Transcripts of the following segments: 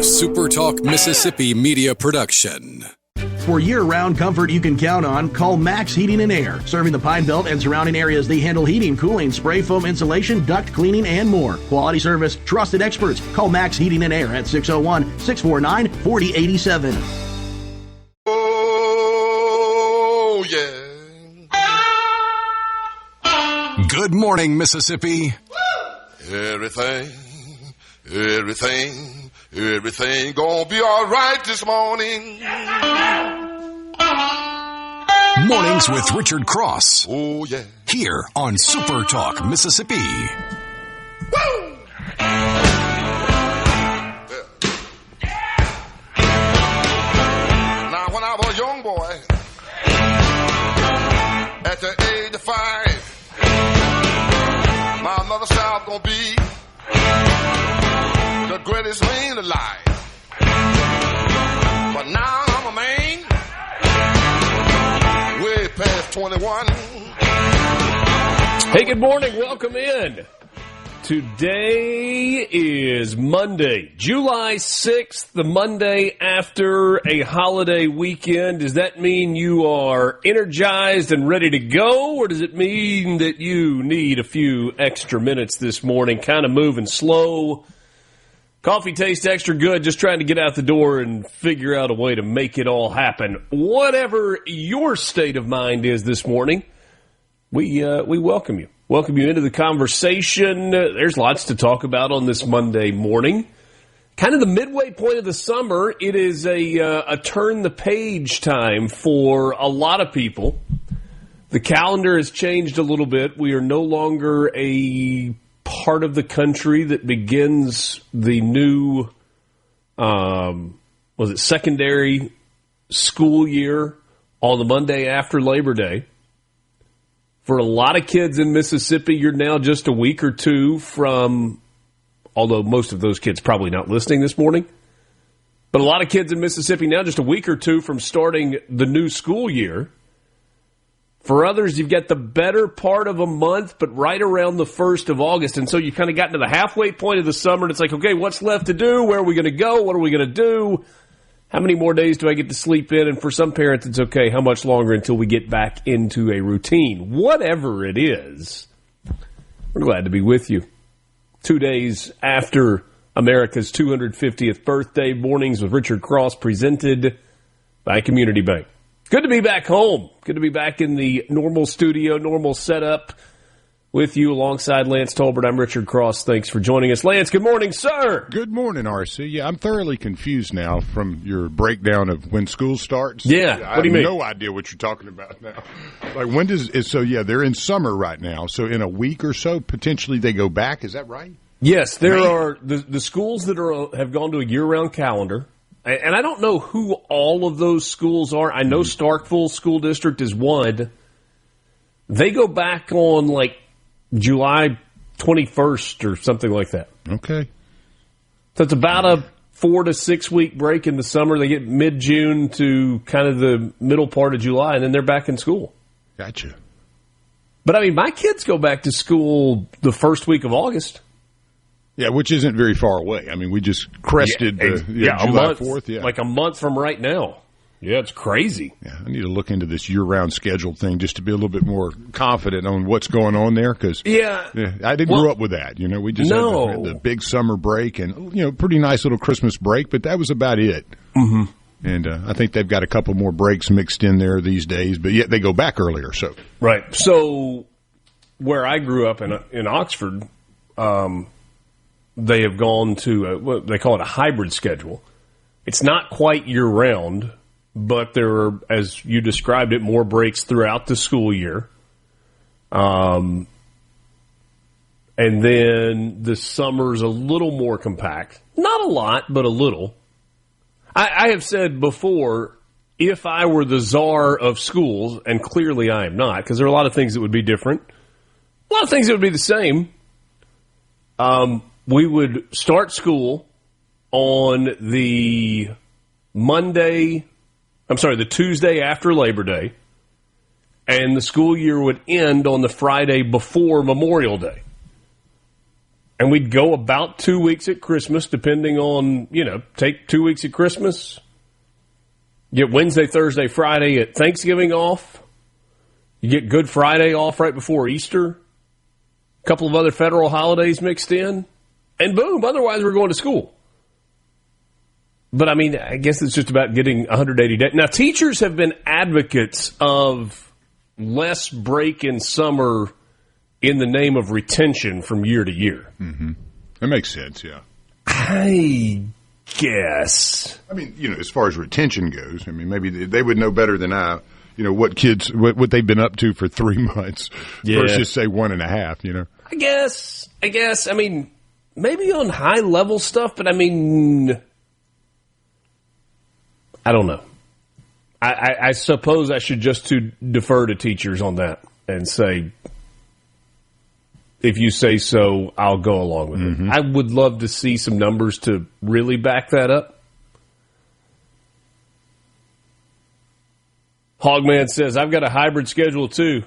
SuperTalk Mississippi media production. For year-round comfort you can count on, call Max Heating and Air. Serving the Pine Belt and surrounding areas, they handle heating, cooling, spray foam insulation, duct cleaning, and more. Quality service, trusted experts. Call Max Heating and Air at 601-649-4087. Oh, yeah. Good morning, Mississippi. Everything gonna be all right this morning. Mornings with Richard Cross. Oh, yeah. Here on SuperTalk Mississippi. Woo! Now, when I was a young boy, at the age of 5, my mother said I was gonna be the greatest man alive. But now I'm a man, way past 21. Hey, good morning. Welcome in. Today is Monday, July 6th, the Monday after a holiday weekend. Does that mean you are energized and ready to go, or does it mean that you need a few extra minutes this morning, kind of moving slow? Coffee tastes extra good, just trying to get out the door and figure out a way to make it all happen. Whatever your state of mind is this morning, we welcome you. Welcome you into the conversation. There's lots to talk about on this Monday morning. Kind of the midway point of the summer. It is a turn the page time for a lot of people. The calendar has changed a little bit. We are no longer a part of the country that begins the new, secondary school year on the Monday after Labor Day. For a lot of kids in Mississippi, you're now just a week or two from, although most of those kids probably not listening this morning, but a lot of kids in Mississippi now just a week or two from starting the new school year. For others, you've got the better part of a month, but right around the 1st of August. And so you kind of got to the halfway point of the summer, and it's like, okay, what's left to do? Where are we going to go? What are we going to do? How many more days do I get to sleep in? And for some parents, it's okay. How much longer until we get back into a routine? Whatever it is, we're glad to be with you. 2 days after America's 250th birthday, Mornings with Richard Cross, presented by Community Bank. Good to be back home. Good to be back in the normal studio, normal setup with you alongside Lance Tolbert. I'm Richard Cross. Thanks for joining us. Lance, good morning, sir. Good morning, RC. Yeah, I'm thoroughly confused now from your breakdown of when school starts. Yeah, what do you mean? I have no idea what you're talking about now. Like, when does it? So, yeah, they're in summer right now. So in a week or so, potentially they go back. Is that right? Yes, there are the schools that have gone to a year-round calendar. And I don't know who all of those schools are. I know Starkville School District is one. They go back on, like, July 21st or something like that. Okay. So it's about a 4 to 6 week break in the summer. They get mid-June to kind of the middle part of July, and then they're back in school. Gotcha. But, I mean, my kids go back to school the first week of August. Yeah, which isn't very far away. I mean, we just crested July a month, 4th. Yeah, like a month from right now. Yeah, it's crazy. Yeah, I need to look into this year-round schedule thing just to be a little bit more confident on what's going on there. Because I didn't grow up with that. You know, we just had the big summer break and, pretty nice little Christmas break, but that was about it. Mm-hmm. And I think they've got a couple more breaks mixed in there these days, but yet they go back earlier. So right. So where I grew up in Oxford, they have gone to what they call it a hybrid schedule. It's not quite year-round, but there are, as you described it, more breaks throughout the school year. And then the summer's a little more compact. Not a lot, but a little. I have said before, if I were the czar of schools, and clearly I am not, because there are a lot of things that would be different, a lot of things that would be the same, we would start school on the Tuesday after Labor Day, and the school year would end on the Friday before Memorial Day. And we'd go about 2 weeks at Christmas, depending on, take 2 weeks at Christmas, get Wednesday, Thursday, Friday at Thanksgiving off. You get Good Friday off right before Easter. A couple of other federal holidays mixed in. And boom, otherwise we're going to school. But, I guess it's just about getting 180 days. Now, teachers have been advocates of less break in summer in the name of retention from year to year. Mm-hmm. That makes sense, yeah. I guess. As far as retention goes, maybe they would know better than I, what kids, what they've been up to for 3 months versus, say, 1.5, I guess. Maybe on high-level stuff, but I don't know. I suppose I should just defer to teachers on that and say, if you say so, I'll go along with it. I would love to see some numbers to really back that up. Hogman says, I've got a hybrid schedule too.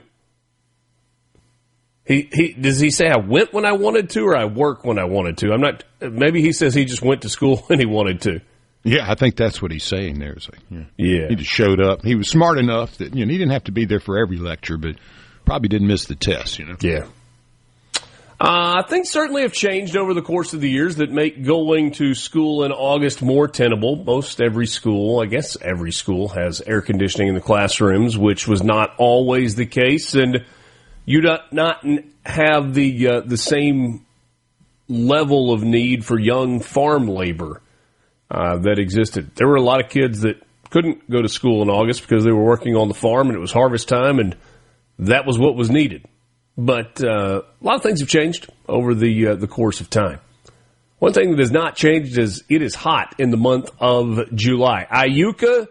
Does he say I went when I wanted to or I work when I wanted to? Maybe he says he just went to school when he wanted to. Yeah, I think that's what he's saying there. It's like, he just showed up. He was smart enough that, he didn't have to be there for every lecture, but probably didn't miss the test, Yeah. Things certainly have changed over the course of the years that make going to school in August more tenable. Most every school has air conditioning in the classrooms, which was not always the case, and you do not have the same level of need for young farm labor that existed. There were a lot of kids that couldn't go to school in August because they were working on the farm and it was harvest time, and that was what was needed. But a lot of things have changed over the course of time. One thing that has not changed is it is hot in the month of July. Iuka,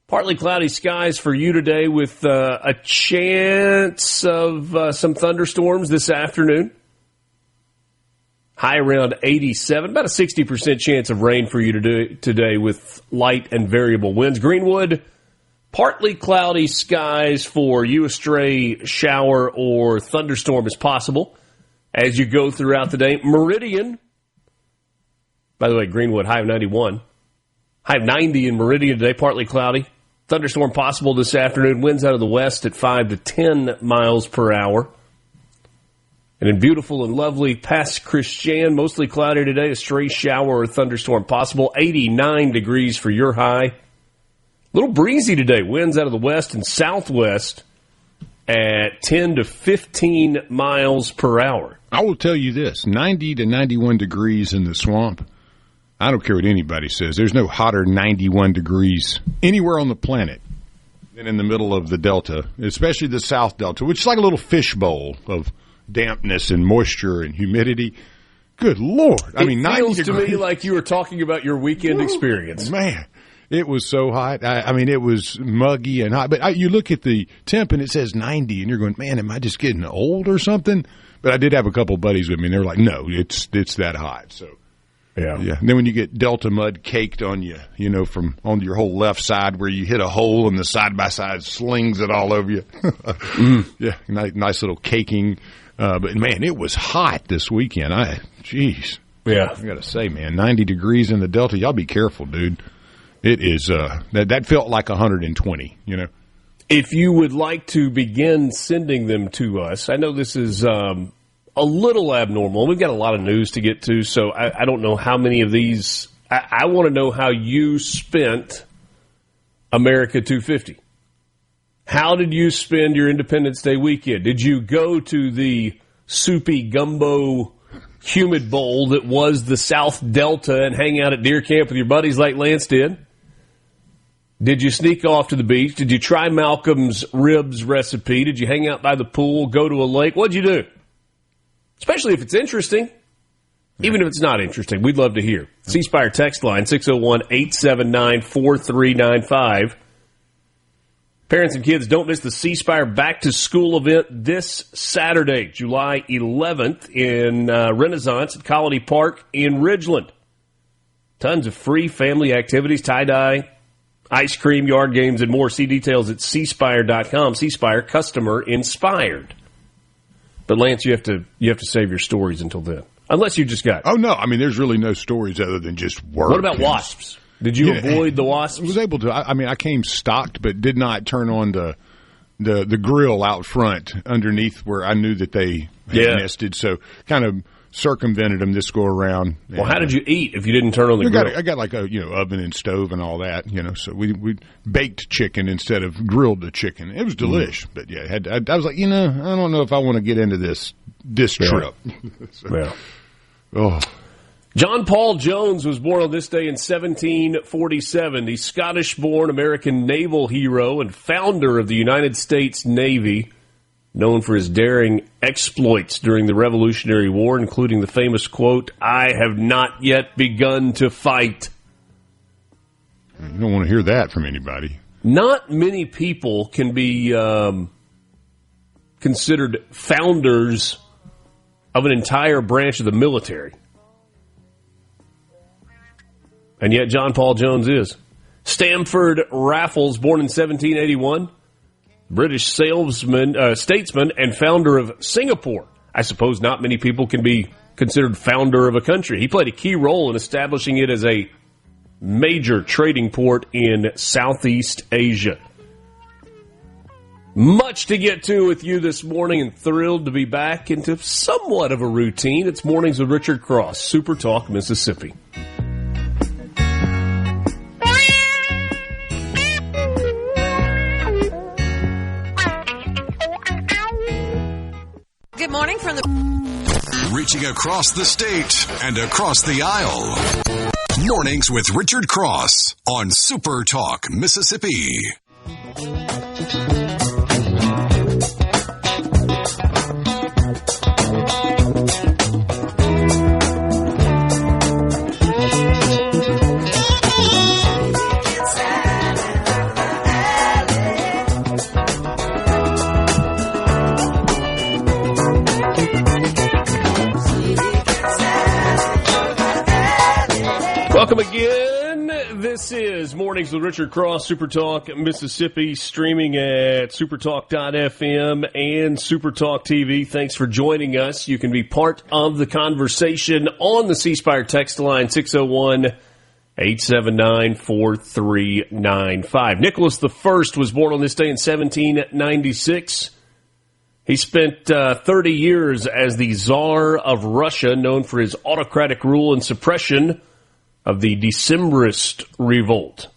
partly cloudy skies for you today with a chance of some thunderstorms this afternoon. High around 87, about a 60% chance of rain for you today with light and variable winds. Greenwood, partly cloudy skies for you. A stray shower or thunderstorm is possible as you go throughout the day. Meridian, by the way, Greenwood, high of 91. High of 90 in Meridian today, partly cloudy. Thunderstorm possible this afternoon. Winds out of the west at 5 to 10 miles per hour. And in beautiful and lovely Pass Christian, mostly cloudy today. A stray shower or thunderstorm possible. 89 degrees for your high. A little breezy today. Winds out of the west and southwest at 10 to 15 miles per hour. I will tell you this, 90 to 91 degrees in the swamp. I don't care what anybody says. There's no hotter 91 degrees anywhere on the planet than in the middle of the Delta, especially the South Delta, which is like a little fishbowl of dampness and moisture and humidity. Good Lord. It feels to me like you were talking about your weekend experience. Man, it was so hot. It was muggy and hot. But you look at the temp and it says 90, and you're going, man, am I just getting old or something? But I did have a couple buddies with me, and they were like, no, it's that hot. So, yeah. And then when you get Delta mud caked on you, from on your whole left side where you hit a hole and the side-by-side slings it all over you. Yeah, nice little caking. But, man, it was hot this weekend. Jeez. Yeah. I got to say, man, 90 degrees in the Delta. Y'all be careful, dude. It is that felt like 120, If you would like to begin sending them to us, I know this is a little abnormal. We've got a lot of news to get to, so I don't know how many of these. I want to know how you spent America 250. How did you spend your Independence Day weekend? Did you go to the soupy gumbo humid bowl that was the South Delta and hang out at deer camp with your buddies like Lance did? Did you sneak off to the beach? Did you try Malcolm's ribs recipe? Did you hang out by the pool, go to a lake? What'd you do? Especially if it's interesting. Even if it's not interesting, we'd love to hear. C Spire text line, 601-879-4395. Parents and kids, don't miss the C Spire Back to School event this Saturday, July 11th in Renaissance at Colony Park in Ridgeland. Tons of free family activities, tie-dye, ice cream, yard games, and more. See details at cspire.com. C Spire, customer inspired. But Lance, you have to save your stories until then. Unless you just got... Oh, no. I mean, there's really no stories other than just work. What about wasps? Did you avoid the wasps? I was able to. I came stocked, but did not turn on the grill out front underneath where I knew that they had nested. So kind of circumvented them this go around. Well, how did you eat if you didn't turn on the grill? I got like a oven and stove and all that. So we baked chicken instead of grilled the chicken. It was delish, but yeah, I was like, I don't know if I want to get into this trip. John Paul Jones was born on this day in 1747. The Scottish-born American naval hero and founder of the United States Navy, known for his daring exploits during the Revolutionary War, including the famous quote, "I have not yet begun to fight." You don't want to hear that from anybody. Not many people can be considered founders of an entire branch of the military. And yet John Paul Jones is. Stamford Raffles, born in 1781, British statesman and founder of Singapore. I suppose not many people can be considered founder of a country. He played a key role in establishing it as a major trading port in Southeast Asia. Much to get to with you this morning, and thrilled to be back into somewhat of a routine. It's Mornings with Richard Cross, Super Talk, Mississippi. Good morning from the... Reaching across the state and across the aisle. Mornings with Richard Cross on Super Talk, Mississippi. Welcome again. This is Mornings with Richard Cross, SuperTalk Mississippi, streaming at supertalk.fm and SuperTalk TV. Thanks for joining us. You can be part of the conversation on the C Spire text line, 601-879-4395. Nicholas I was born on this day in 1796. He spent 30 years as the Tsar of Russia, known for his autocratic rule and suppression of the Decembrist revolt.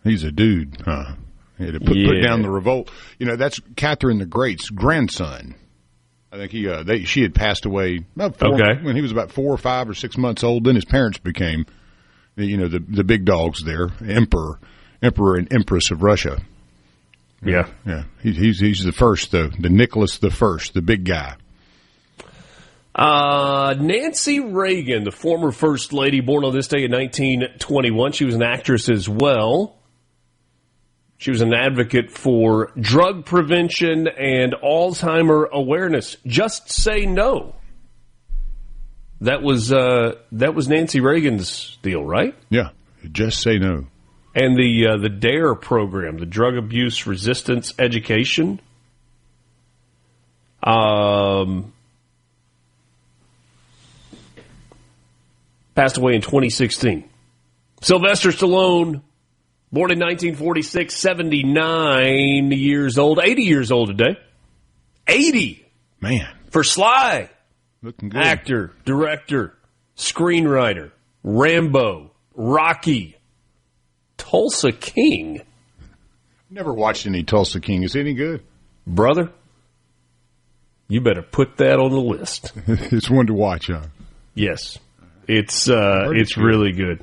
He's a dude, huh? He had to put down the revolt. That's Catherine the Great's grandson. I think she had passed away when he was about 4 or 5 or 6 months old. Then his parents became, the big dogs there, Emperor and Empress of Russia. Yeah. He's the first, the Nicholas I, the big guy. Nancy Reagan, the former First Lady, born on this day in 1921. She was an actress as well. She was an advocate for drug prevention and Alzheimer awareness. Just say no. That was Nancy Reagan's deal, right? Yeah, just say no. And the DARE program, the Drug Abuse Resistance Education. Passed away in 2016. Sylvester Stallone, born in 1946, 79 years old, 80 years old today. 80! Man. For Sly. Looking good. Actor, director, screenwriter, Rambo, Rocky, Tulsa King. Never watched any Tulsa King. Is it any good? Brother, you better put that on the list. It's one to watch, huh? Yes. It's really good.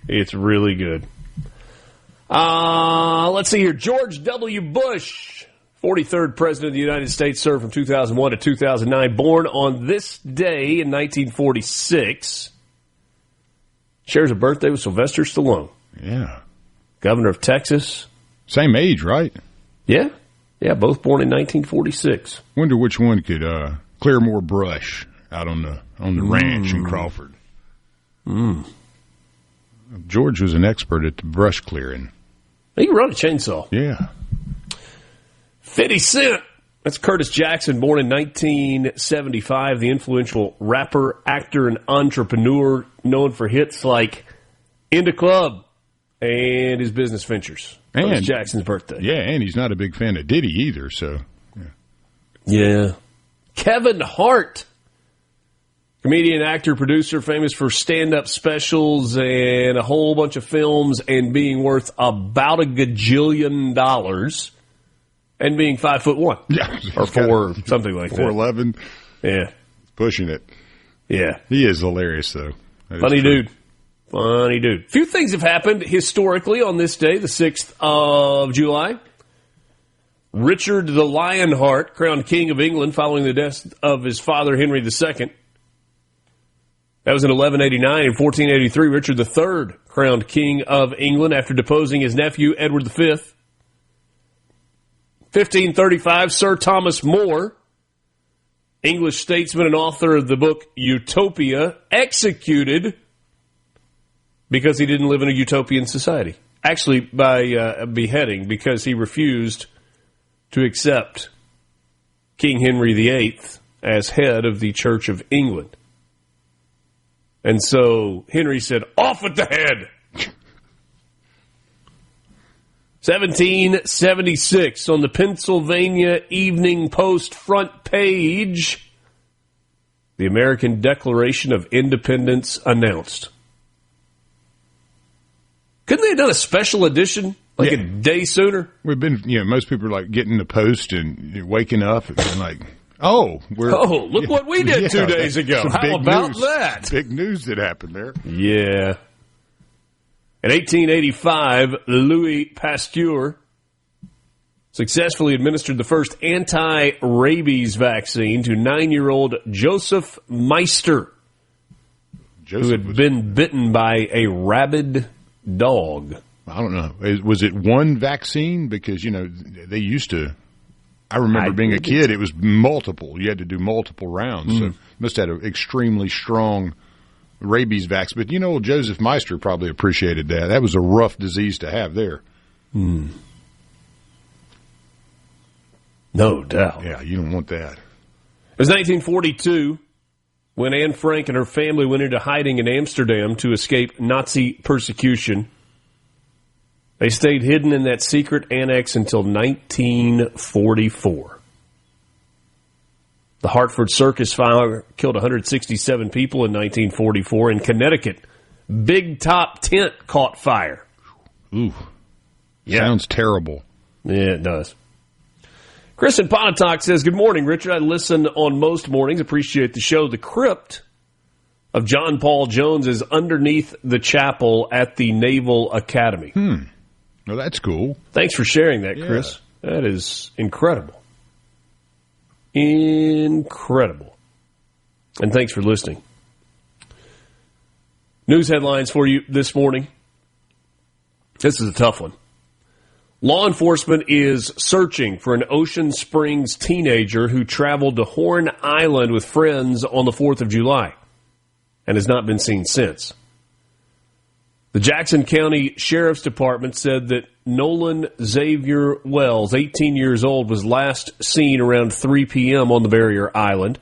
It's really good. Let's see here. George W. Bush, 43rd President of the United States, served from 2001 to 2009. Born on this day in 1946. Shares a birthday with Sylvester Stallone. Yeah. Governor of Texas. Same age, right? Yeah. Yeah, both born in 1946. Wonder which one could clear more brush out on the ranch in Crawford. George was an expert at the brush clearing. He can run a chainsaw. Yeah. 50 Cent That's Curtis Jackson, born in 1975, the influential rapper, actor, and entrepreneur known for hits like In the Club and his business ventures. And Curtis Jackson's birthday. Yeah, and he's not a big fan of Diddy either, so. Yeah. Kevin Hart, comedian, actor, producer, famous for stand-up specials and a whole bunch of films and being worth about $1 gajillion. And being 5'1", yeah, or 4, something like 4'11". Yeah, pushing it. Yeah, he is hilarious though. Funny dude. Few things have happened historically on this day, the 6th of July. Richard the Lionheart, crowned King of England following the death of his father Henry II. That was in 1189. In 1483, Richard III crowned King of England after deposing his nephew Edward V. 1535, Sir Thomas More, English statesman and author of the book Utopia, executed because he didn't live in a utopian society. Actually, by beheading, because he refused to accept King Henry VIII as head of the Church of England. And so Henry said, off at the head! 1776, on the Pennsylvania Evening Post front page, the American Declaration of Independence announced. Couldn't they have done a special edition a day sooner? We've been, most people are like getting the Post and waking up and being like, look what we did 2 days ago. How about news. that? Big news that happened there. Yeah. In 1885, Louis Pasteur successfully administered the first anti-rabies vaccine to 9-year-old Joseph Meister, who had been bitten by a rabid dog. I don't know. Was it one vaccine? Because, they used to, I remember being a kid, it was multiple. You had to do multiple rounds. So must have had an extremely strong rabies vaccine. But, Joseph Meister probably appreciated that. That was a rough disease to have there. No doubt. Yeah, you don't want that. It was 1942 when Anne Frank and her family went into hiding in Amsterdam to escape Nazi persecution. They stayed hidden in that secret annex until 1944. The Hartford Circus fire killed 167 people in 1944. In Connecticut, Big Top Tent caught fire. Ooh. Yeah. Sounds terrible. Yeah, it does. Chris in Pontotoc says, good morning, Richard. I listen on most mornings. Appreciate the show. The crypt of John Paul Jones is underneath the chapel at the Naval Academy. Well, that's cool. Thanks for sharing that, Chris. That is incredible. Incredible. And thanks for listening. News headlines for you this morning. This is a tough one. Law enforcement is searching for an Ocean Springs teenager who traveled to Horn Island with friends on the 4th of July and has not been seen since. The Jackson County Sheriff's Department said that Nolan Xavier Wells, 18 years old, was last seen around 3 p.m. on the barrier island.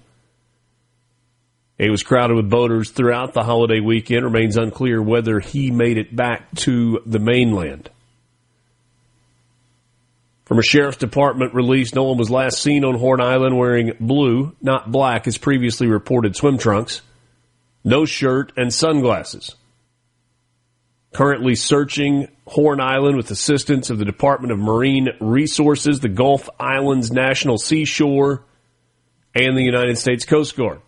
It was crowded with boaters throughout the holiday weekend. Remains unclear whether he made it back to the mainland. From a Sheriff's Department release, Nolan was last seen on Horn Island wearing blue, not black, as previously reported, swim trunks, no shirt, and sunglasses. Currently searching Horn Island with assistance of the Department of Marine Resources, the Gulf Islands National Seashore, and the United States Coast Guard.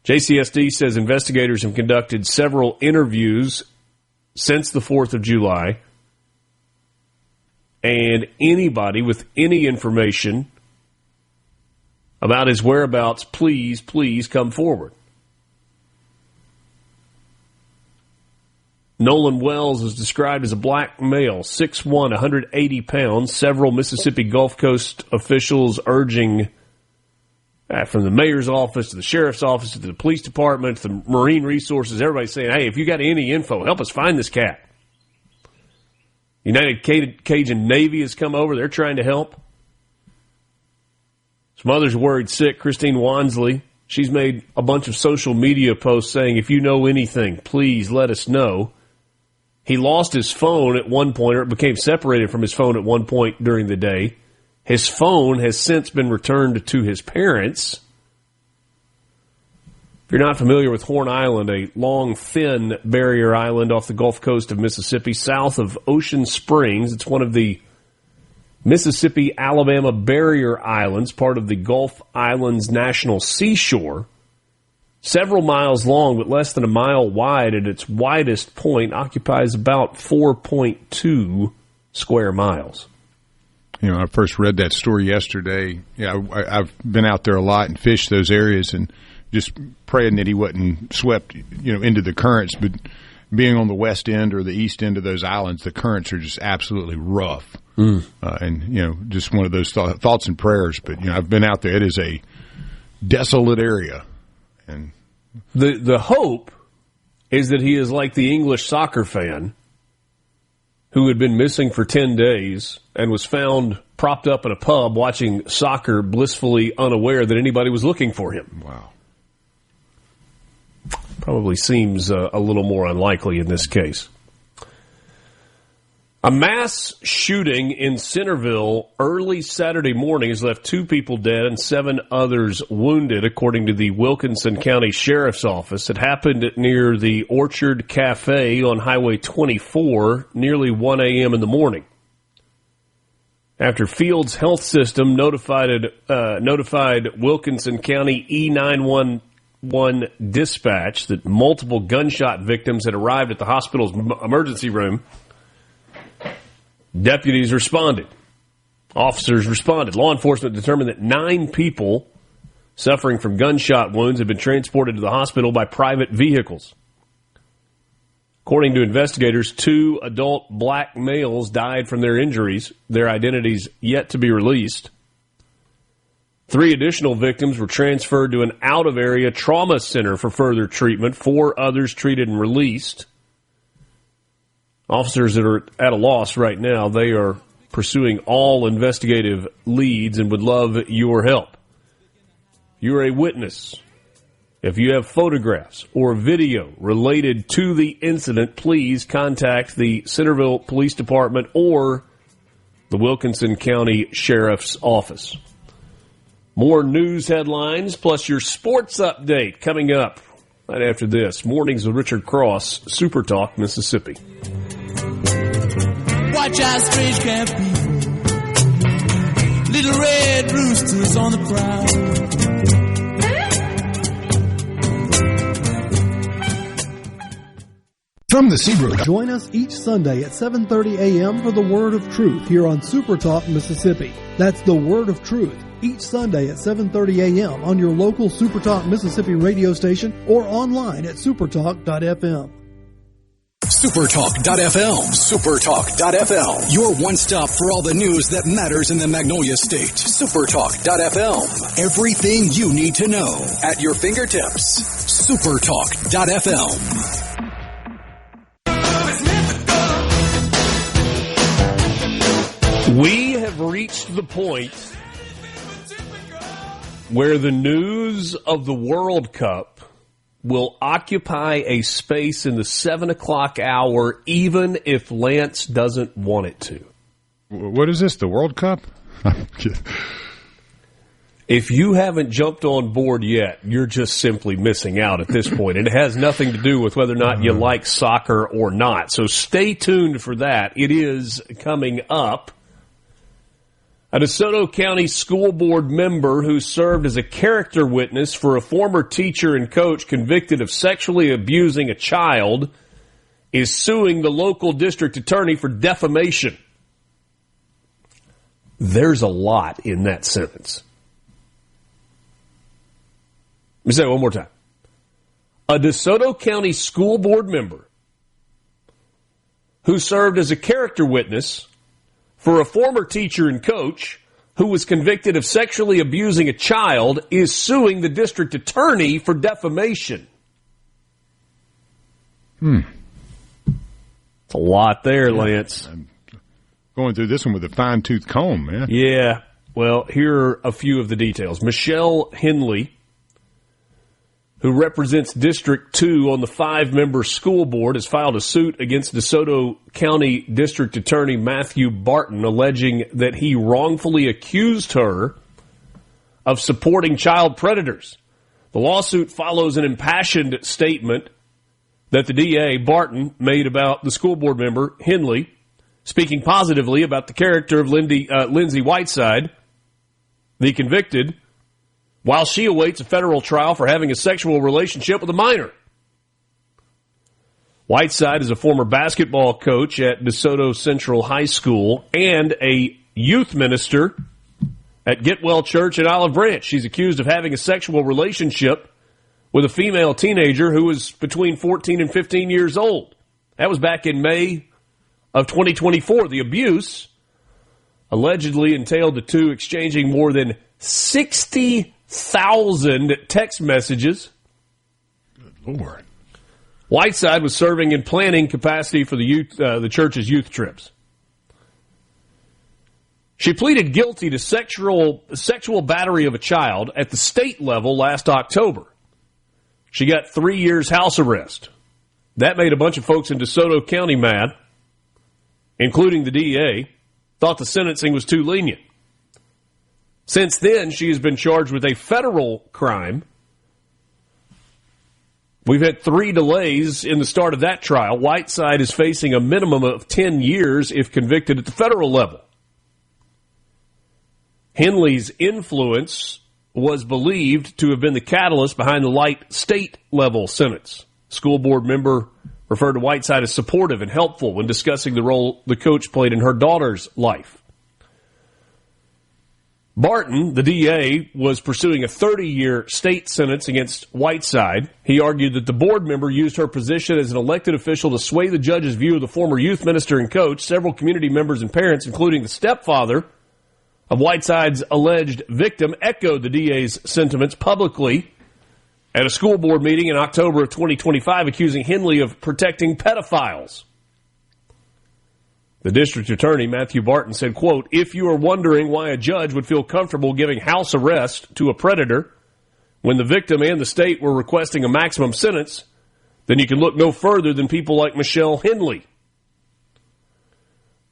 JCSD says investigators have conducted several interviews since the 4th of July, and anybody with any information about his whereabouts, please come forward. Nolan Wells is described as a black male, 6'1", 180 pounds. Several Mississippi Gulf Coast officials urging, from the mayor's office to the sheriff's office to the police department to the Marine Resources, everybody's saying, hey, if you got any info, help us find this cat. United Cajun Navy has come over. They're trying to help. His mother's worried sick. Christine Wansley, she's made a bunch of social media posts saying, if you know anything, please let us know. He lost his phone at one point, or became separated from his phone at one point during the day. His phone has since been returned to his parents. If you're not familiar with Horn Island, a long, thin barrier island off the Gulf Coast of Mississippi, south of Ocean Springs, it's one of the Mississippi-Alabama barrier islands, part of the Gulf Islands National Seashore. Several miles long, but less than a mile wide at its widest point, occupies about 4.2 square miles. You know, I first read that story yesterday. Yeah, I've been out there a lot and fished those areas, and just praying that he wasn't swept, into the currents. But being on the west end or the east end of those islands, the currents are just absolutely rough. And, just one of those thoughts and prayers. But, I've been out there. It is a desolate area. And the hope is that he is like the English soccer fan who had been missing for 10 days and was found propped up in a pub watching soccer, blissfully unaware that anybody was looking for him. Wow. Probably seems a little more unlikely in this case. A mass shooting in Centerville early Saturday morning has left 2 people dead and 7 others wounded, according to the Wilkinson County Sheriff's Office. It happened near the Orchard Cafe on Highway 24, nearly 1 a.m. in the morning. After Fields Health System notified Wilkinson County E911 dispatch that multiple gunshot victims had arrived at the hospital's emergency room, deputies responded. Officers responded. Law enforcement determined that 9 people suffering from gunshot wounds had been transported to the hospital by private vehicles. According to investigators, 2 adult black males died from their injuries, their identities yet to be released. 3 additional victims were transferred to an out-of-area trauma center for further treatment. 4 others treated and released. Officers that are at a loss right now, they are pursuing all investigative leads and would love your help. You're a witness. If you have photographs or video related to the incident, please contact the Centerville Police Department or the Wilkinson County Sheriff's Office. More news headlines plus your sports update coming up right after this. Mornings with Richard Cross, SuperTalk, Mississippi. Watch out, strange camp people, little red roosters on the prowl. From the Seabrook. Join us each Sunday at 7:30 a.m. for the Word of Truth here on SuperTalk, Mississippi. That's the Word of Truth each Sunday at 7:30 a.m. on your local SuperTalk Mississippi radio station or online at supertalk.fm. SuperTalk.fm. SuperTalk.fm. Your one stop for all the news that matters in the Magnolia State. SuperTalk.fm. Everything you need to know at your fingertips. SuperTalk.fm. We have reached the point where the news of the World Cup will occupy a space in the 7 o'clock hour, even if Lance doesn't want it to. What is this, the World Cup? If you haven't jumped on board yet, you're just simply missing out at this point. And it has nothing to do with whether or not you like soccer or not. So stay tuned for that. It is coming up. A DeSoto County School Board member who served as a character witness for a former teacher and coach convicted of sexually abusing a child is suing the local district attorney for defamation. There's a lot in that sentence. Let me say it one more time. A DeSoto County School Board member who served as a character witness for a former teacher and coach who was convicted of sexually abusing a child is suing the district attorney for defamation. It's a lot there, Lance. I'm going through this one with a fine-tooth comb, man. Yeah. Well, here are a few of the details. Michelle Henley, who represents District 2 on the 5-member school board, has filed a suit against DeSoto County District Attorney Matthew Barton, alleging that he wrongfully accused her of supporting child predators. The lawsuit follows an impassioned statement that the DA, Barton, made about the school board member, Henley, speaking positively about the character of Lindsay Whiteside, the convicted, while she awaits a federal trial for having a sexual relationship with a minor. Whiteside is a former basketball coach at DeSoto Central High School and a youth minister at Getwell Church in Olive Branch. She's accused of having a sexual relationship with a female teenager who was between 14 and 15 years old. That was back in May of 2024. The abuse allegedly entailed the two exchanging more than 60,000 text messages. Good Lord. Whiteside was serving in planning capacity for the church's youth trips. She pleaded guilty to sexual battery of a child at the state level last October. She got 3 years house arrest. That made a bunch of folks in DeSoto County mad, including the DA, thought the sentencing was too lenient. Since then, she has been charged with a federal crime. We've had 3 delays in the start of that trial. Whiteside is facing a minimum of 10 years if convicted at the federal level. Henley's influence was believed to have been the catalyst behind the light state-level sentence. School board member referred to Whiteside as supportive and helpful when discussing the role the coach played in her daughter's life. Barton, the DA, was pursuing a 30-year state sentence against Whiteside. He argued that the board member used her position as an elected official to sway the judge's view of the former youth minister and coach. Several community members and parents, including the stepfather of Whiteside's alleged victim, echoed the DA's sentiments publicly at a school board meeting in October of 2025, accusing Henley of protecting pedophiles. The district attorney, Matthew Barton, said, quote, "If you are wondering why a judge would feel comfortable giving house arrest to a predator when the victim and the state were requesting a maximum sentence, then you can look no further than people like Michelle Henley."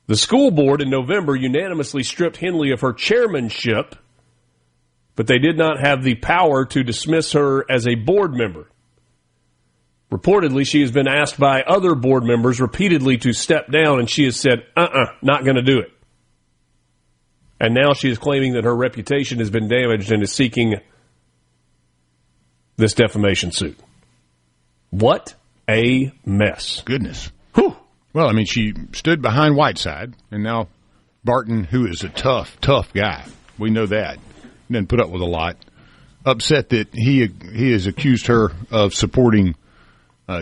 The school board in November unanimously stripped Henley of her chairmanship, but they did not have the power to dismiss her as a board member. Reportedly, she has been asked by other board members repeatedly to step down, and she has said, not going to do it. And now she is claiming that her reputation has been damaged and is seeking this defamation suit. What a mess. Goodness. Whew. Well, I mean, she stood behind Whiteside, and now Barton, who is a tough guy, we know that, didn't put up with a lot, upset that he has accused her of supporting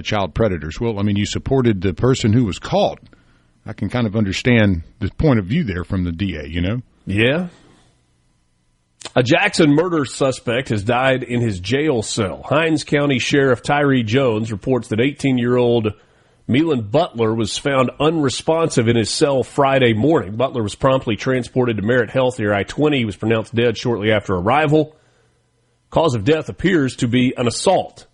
child predators. Well, I mean, you supported the person who was caught. I can kind of understand the point of view there from the DA, you know? Yeah. A Jackson murder suspect has died in his jail cell. Hinds County Sheriff Tyree Jones reports that 18-year-old Milan Butler was found unresponsive in his cell Friday morning. Butler was promptly transported to Merritt Health near I-20. He was pronounced dead shortly after arrival. Cause of death appears to be an assault.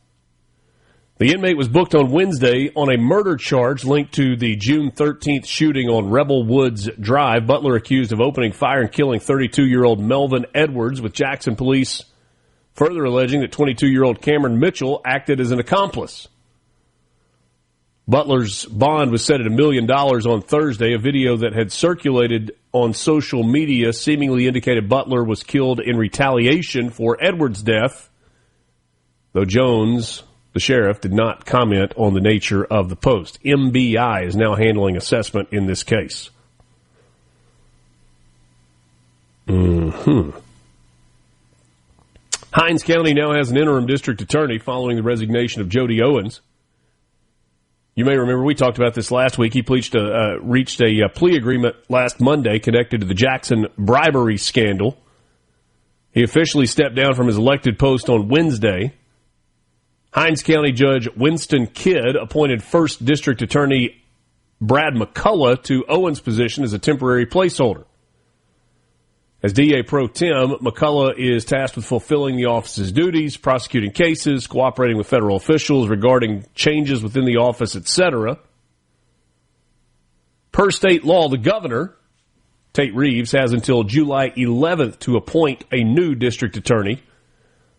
The inmate was booked on Wednesday on a murder charge linked to the June 13th shooting on Rebel Woods Drive. Butler accused of opening fire and killing 32-year-old Melvin Edwards, with Jackson police further alleging that 22-year-old Cameron Mitchell acted as an accomplice. Butler's bond was set at $1 million on Thursday. A video that had circulated on social media seemingly indicated Butler was killed in retaliation for Edwards' death, though Jones, the sheriff, did not comment on the nature of the post. MBI is now handling assessment in this case. Hinds County now has an interim district attorney following the resignation of Jody Owens. You may remember we talked about this last week. He reached a plea agreement last Monday connected to the Jackson bribery scandal. He officially stepped down from his elected post on Wednesday. Hinds County Judge Winston Kidd appointed 1st District Attorney Brad McCullough to Owens' position as a temporary placeholder. As DA Pro Tem, McCullough is tasked with fulfilling the office's duties, prosecuting cases, cooperating with federal officials regarding changes within the office, etc. Per state law, the governor, Tate Reeves, has until July 11th to appoint a new district attorney,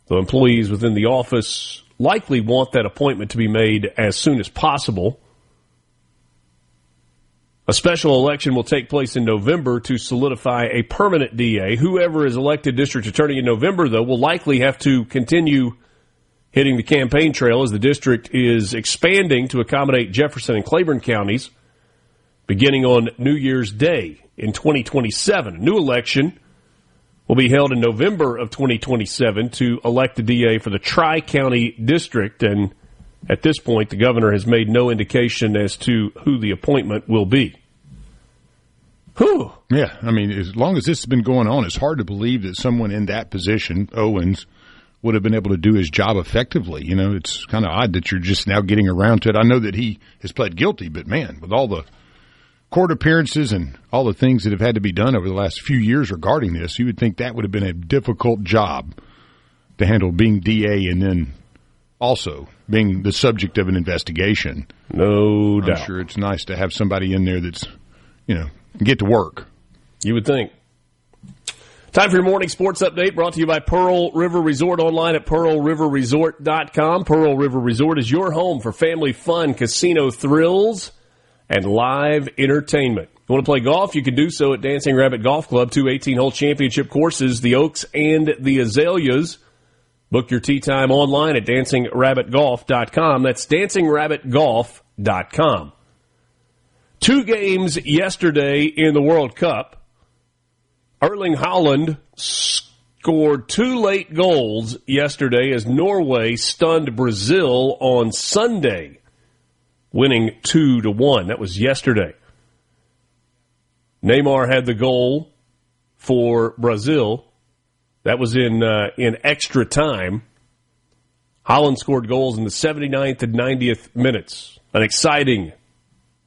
though employees within the office likely want that appointment to be made as soon as possible. A special election will take place in November to solidify a permanent DA. Whoever is elected district attorney in November, though, will likely have to continue hitting the campaign trail as the district is expanding to accommodate Jefferson and Claiborne counties beginning on New Year's Day in 2027. A new election will be held in November of 2027 to elect the DA for the Tri-County District, and at this point, the governor has made no indication as to who the appointment will be. Whew. Yeah, I mean, as long as this has been going on, it's hard to believe that someone in that position, Owens, would have been able to do his job effectively. You know, it's kind of odd that you're just now getting around to it. I know that he has pled guilty, but man, with all the court appearances and all the things that have had to be done over the last few years regarding this, you would think that would have been a difficult job to handle, being DA and then also being the subject of an investigation. No doubt. I'm sure it's nice to have somebody in there that's, you know, get to work. You would think. Time for your morning sports update, brought to you by Pearl River Resort, online at pearlriverresort.com. Pearl River Resort is your home for family fun, casino thrills, and live entertainment. If you want to play golf, you can do so at Dancing Rabbit Golf Club. 2 18-hole championship courses, the Oaks and the Azaleas. Book your tee time online at dancingrabbitgolf.com. That's dancingrabbitgolf.com. 2 games yesterday in the World Cup. Erling Haaland scored 2 late goals yesterday as Norway stunned Brazil on Sunday, winning 2-1. That was yesterday. Neymar had the goal for Brazil. That was in extra time. Haaland scored goals in the 79th and 90th minutes. An exciting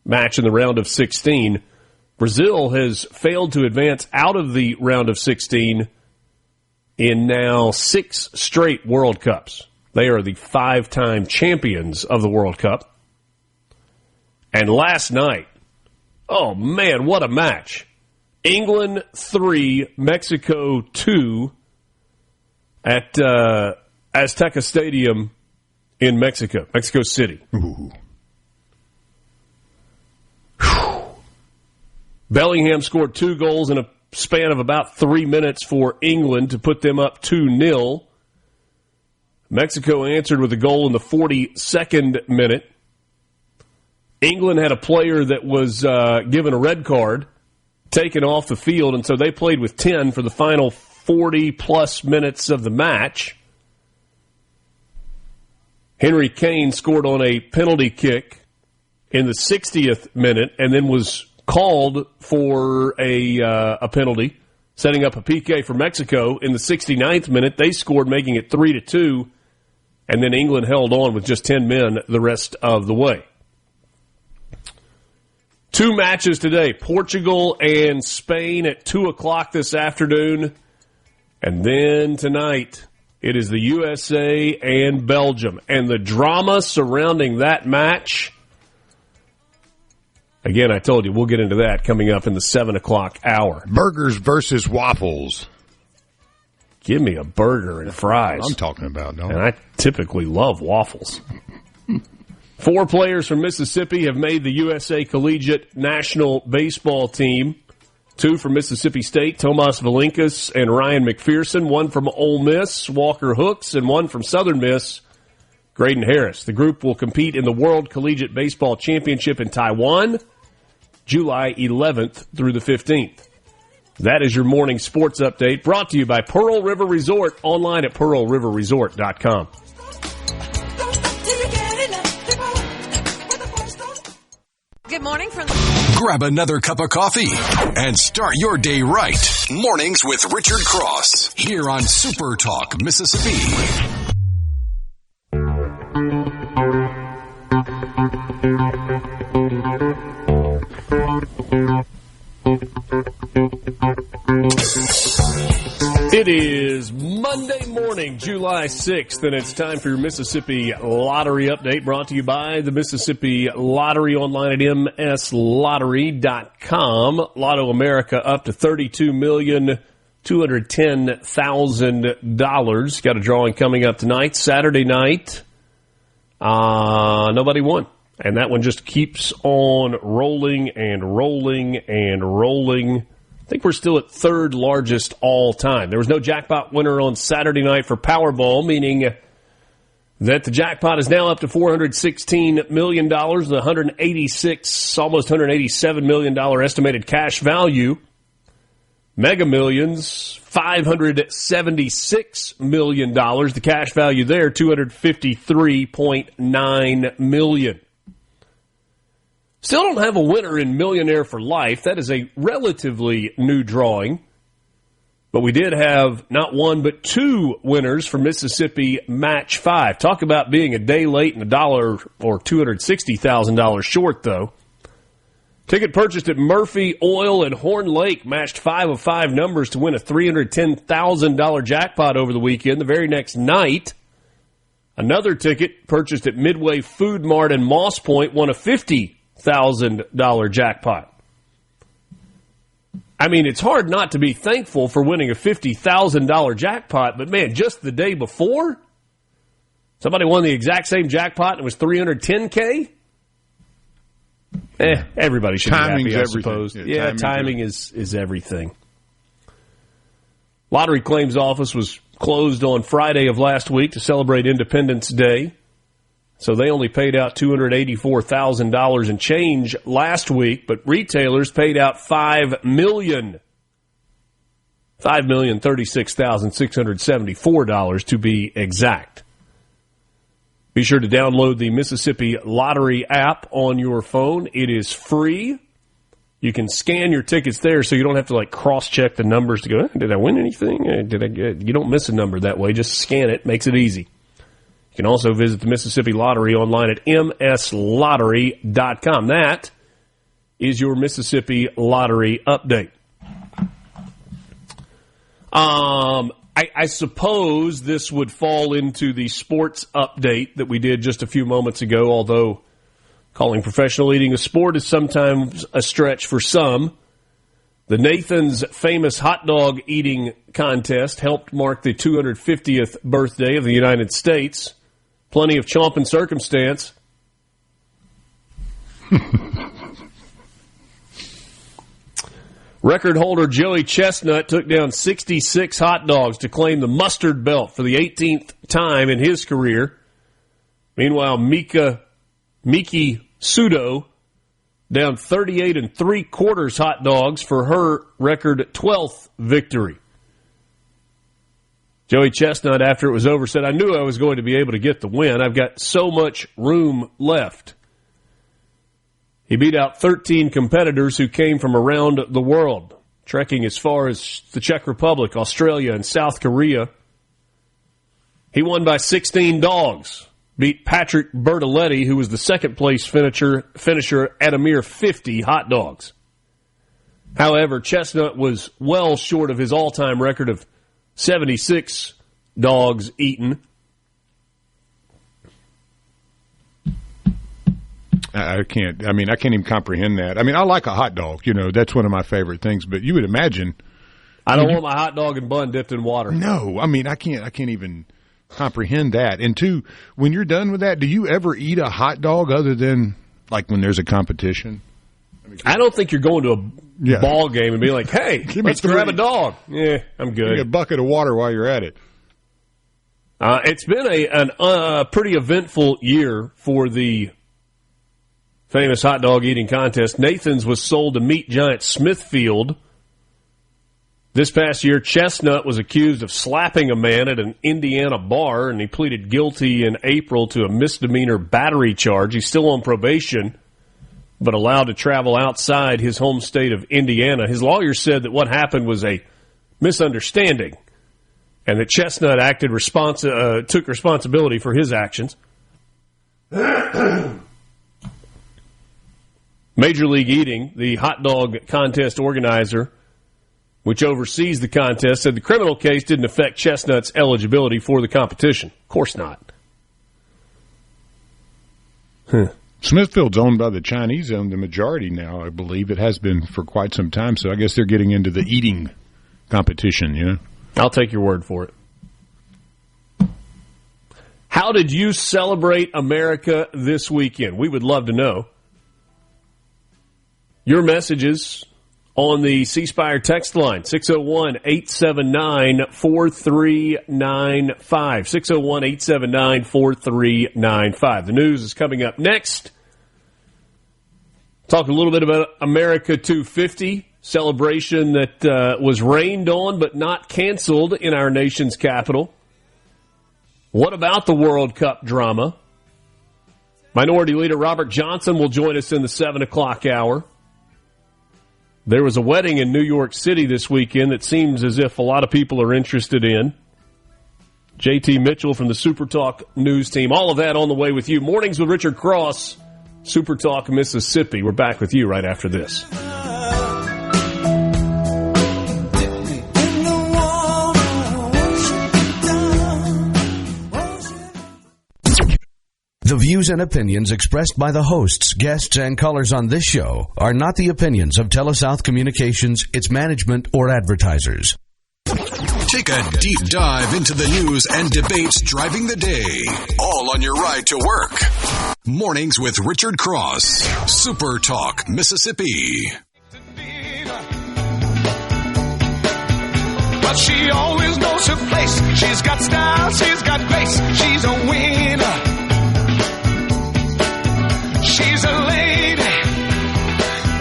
match in the round of 16. Brazil has failed to advance out of the round of 16 in now 6 straight World Cups. They are the 5-time champions of the World Cup. And last night, oh man, what a match. England 3, Mexico 2 at Azteca Stadium in Mexico City. Ooh. Bellingham scored 2 goals in a span of about 3 minutes for England to put them up 2-0. Mexico answered with a goal in the 42nd minute. England had a player that was given a red card, taken off the field, and so they played with 10 for the final 40-plus minutes of the match. Henry Kane scored on a penalty kick in the 60th minute and then was called for a penalty, setting up a PK for Mexico. In the 69th minute, they scored, making it 3-2, and then England held on with just 10 men the rest of the way. 2 matches today, Portugal and Spain at 2 o'clock this afternoon. And then tonight, it is the USA and Belgium. And the drama surrounding that match, again, I told you, we'll get into that coming up in the 7 o'clock hour. Burgers versus waffles. Give me a burger and fries. That's what I'm talking about, no? And I typically love waffles. 4 players from Mississippi have made the USA Collegiate National Baseball team. 2 from Mississippi State, Tomas Valinkas and Ryan McPherson. 1 from Ole Miss, Walker Hooks, and 1 from Southern Miss, Graydon Harris. The group will compete in the World Collegiate Baseball Championship in Taiwan, July 11th through the 15th. That is your morning sports update, brought to you by Pearl River Resort, online at pearlriverresort.com. Good morning from Grab another cup of coffee and start your day right. Mornings with Richard Cross here on Super Talk, Mississippi. It is Monday morning, July 6th, and it's time for your Mississippi Lottery Update, brought to you by the Mississippi Lottery, online at mslottery.com. Lotto America up to $32,210,000. Got a drawing coming up tonight, Saturday night. Nobody won. And that one just keeps on rolling and rolling and rolling. I think we're still at third largest all time. There was no jackpot winner on Saturday night for Powerball, meaning that the jackpot is now up to $416 million, the almost $187 million estimated cash value. Mega Millions, $576 million. The cash value there, $253.9 million. Still don't have a winner in Millionaire for Life. That is a relatively new drawing. But we did have not one but two winners for Mississippi Match 5. Talk about being a day late and $1 or $260,000 short, though. Ticket purchased at Murphy Oil and Horn Lake matched 5 of 5 numbers to win a $310,000 jackpot over the weekend. The very next night, another ticket purchased at Midway Food Mart in Moss Point won a $50,000 jackpot. I mean, it's hard not to be thankful for winning a $50,000 jackpot, but man, just the day before, somebody won the exact same jackpot and it was $310K? Everybody should Timing's be happy, I everything. suppose. Yeah, timing is everything. Lottery Claims Office was closed on Friday of last week to celebrate Independence Day. So they only paid out $284,000 and change last week, but retailers paid out $5,036,674 to be exact. Be sure to download the Mississippi Lottery app on your phone. It is free. You can scan your tickets there so you don't have to cross-check the numbers to go, did I win anything? You don't miss a number that way. Just scan it. Makes it easy. You can also visit the Mississippi Lottery online at mslottery.com. That is your Mississippi Lottery update. I suppose this would fall into the sports update that we did just a few moments ago, although calling professional eating a sport is sometimes a stretch for some. The Nathan's famous hot dog eating contest helped mark the 250th birthday of the United States. Plenty of chomp and circumstance. Record holder Joey Chestnut took down 66 hot dogs to claim the mustard belt for the 18th time in his career. Meanwhile, Miki Sudo down 38 3/4 hot dogs for her record 12th victory. Joey Chestnut, after it was over, said, I knew I was going to be able to get the win. I've got so much room left. He beat out 13 competitors who came from around the world, trekking as far as the Czech Republic, Australia, and South Korea. He won by 16 dogs, beat Patrick Bertoletti, who was the second-place finisher at a mere 50 hot dogs. However, Chestnut was well short of his all-time record of 76 dogs eaten. I can't even comprehend that. I mean, I like a hot dog. That's one of my favorite things. But you would imagine. I don't want my hot dog and bun dipped in water. No, I mean, I can't even comprehend that. And two, when you're done with that, do you ever eat a hot dog other than when there's a competition? I don't think you're going to a ball game and be like, hey, let's grab a dog. Yeah, I'm good. Get a bucket of water while you're at it. It's been a pretty eventful year for the famous hot dog eating contest. Nathan's was sold to meat giant Smithfield. This past year, Chestnut was accused of slapping a man at an Indiana bar, and he pleaded guilty in April to a misdemeanor battery charge. He's still on probation, but allowed to travel outside his home state of Indiana. His lawyer said that what happened was a misunderstanding and that Chestnut took responsibility for his actions. Major League Eating, the hot dog contest organizer, which oversees the contest, said the criminal case didn't affect Chestnut's eligibility for the competition. Of course not. Smithfield's owned by the Chinese, own the majority now, I believe. It has been for quite some time, so I guess they're getting into the eating competition, you know? I'll take your word for it. How did you celebrate America this weekend? We would love to know. Your messages on the C Spire text line, 601-879-4395. 601-879-4395. The news is coming up next. Talk a little bit about America 250, celebration that was rained on but not canceled in our nation's capital. What about the World Cup drama? Minority Leader Robert Johnson will join us in the 7 o'clock hour. There was a wedding in New York City this weekend that seems as if a lot of people are interested in. JT Mitchell from the SuperTalk news team. All of that on the way with you. Mornings with Richard Cross, SuperTalk, Mississippi. We're back with you right after this. The views and opinions expressed by the hosts, guests, and callers on this show are not the opinions of TeleSouth Communications, its management, or advertisers. Take a deep dive into the news and debates driving the day, all on your ride to work. Mornings with Richard Cross, Super Talk, Mississippi. But she always knows her place. She's got style, she's got grace. She's a winner. She's a lady.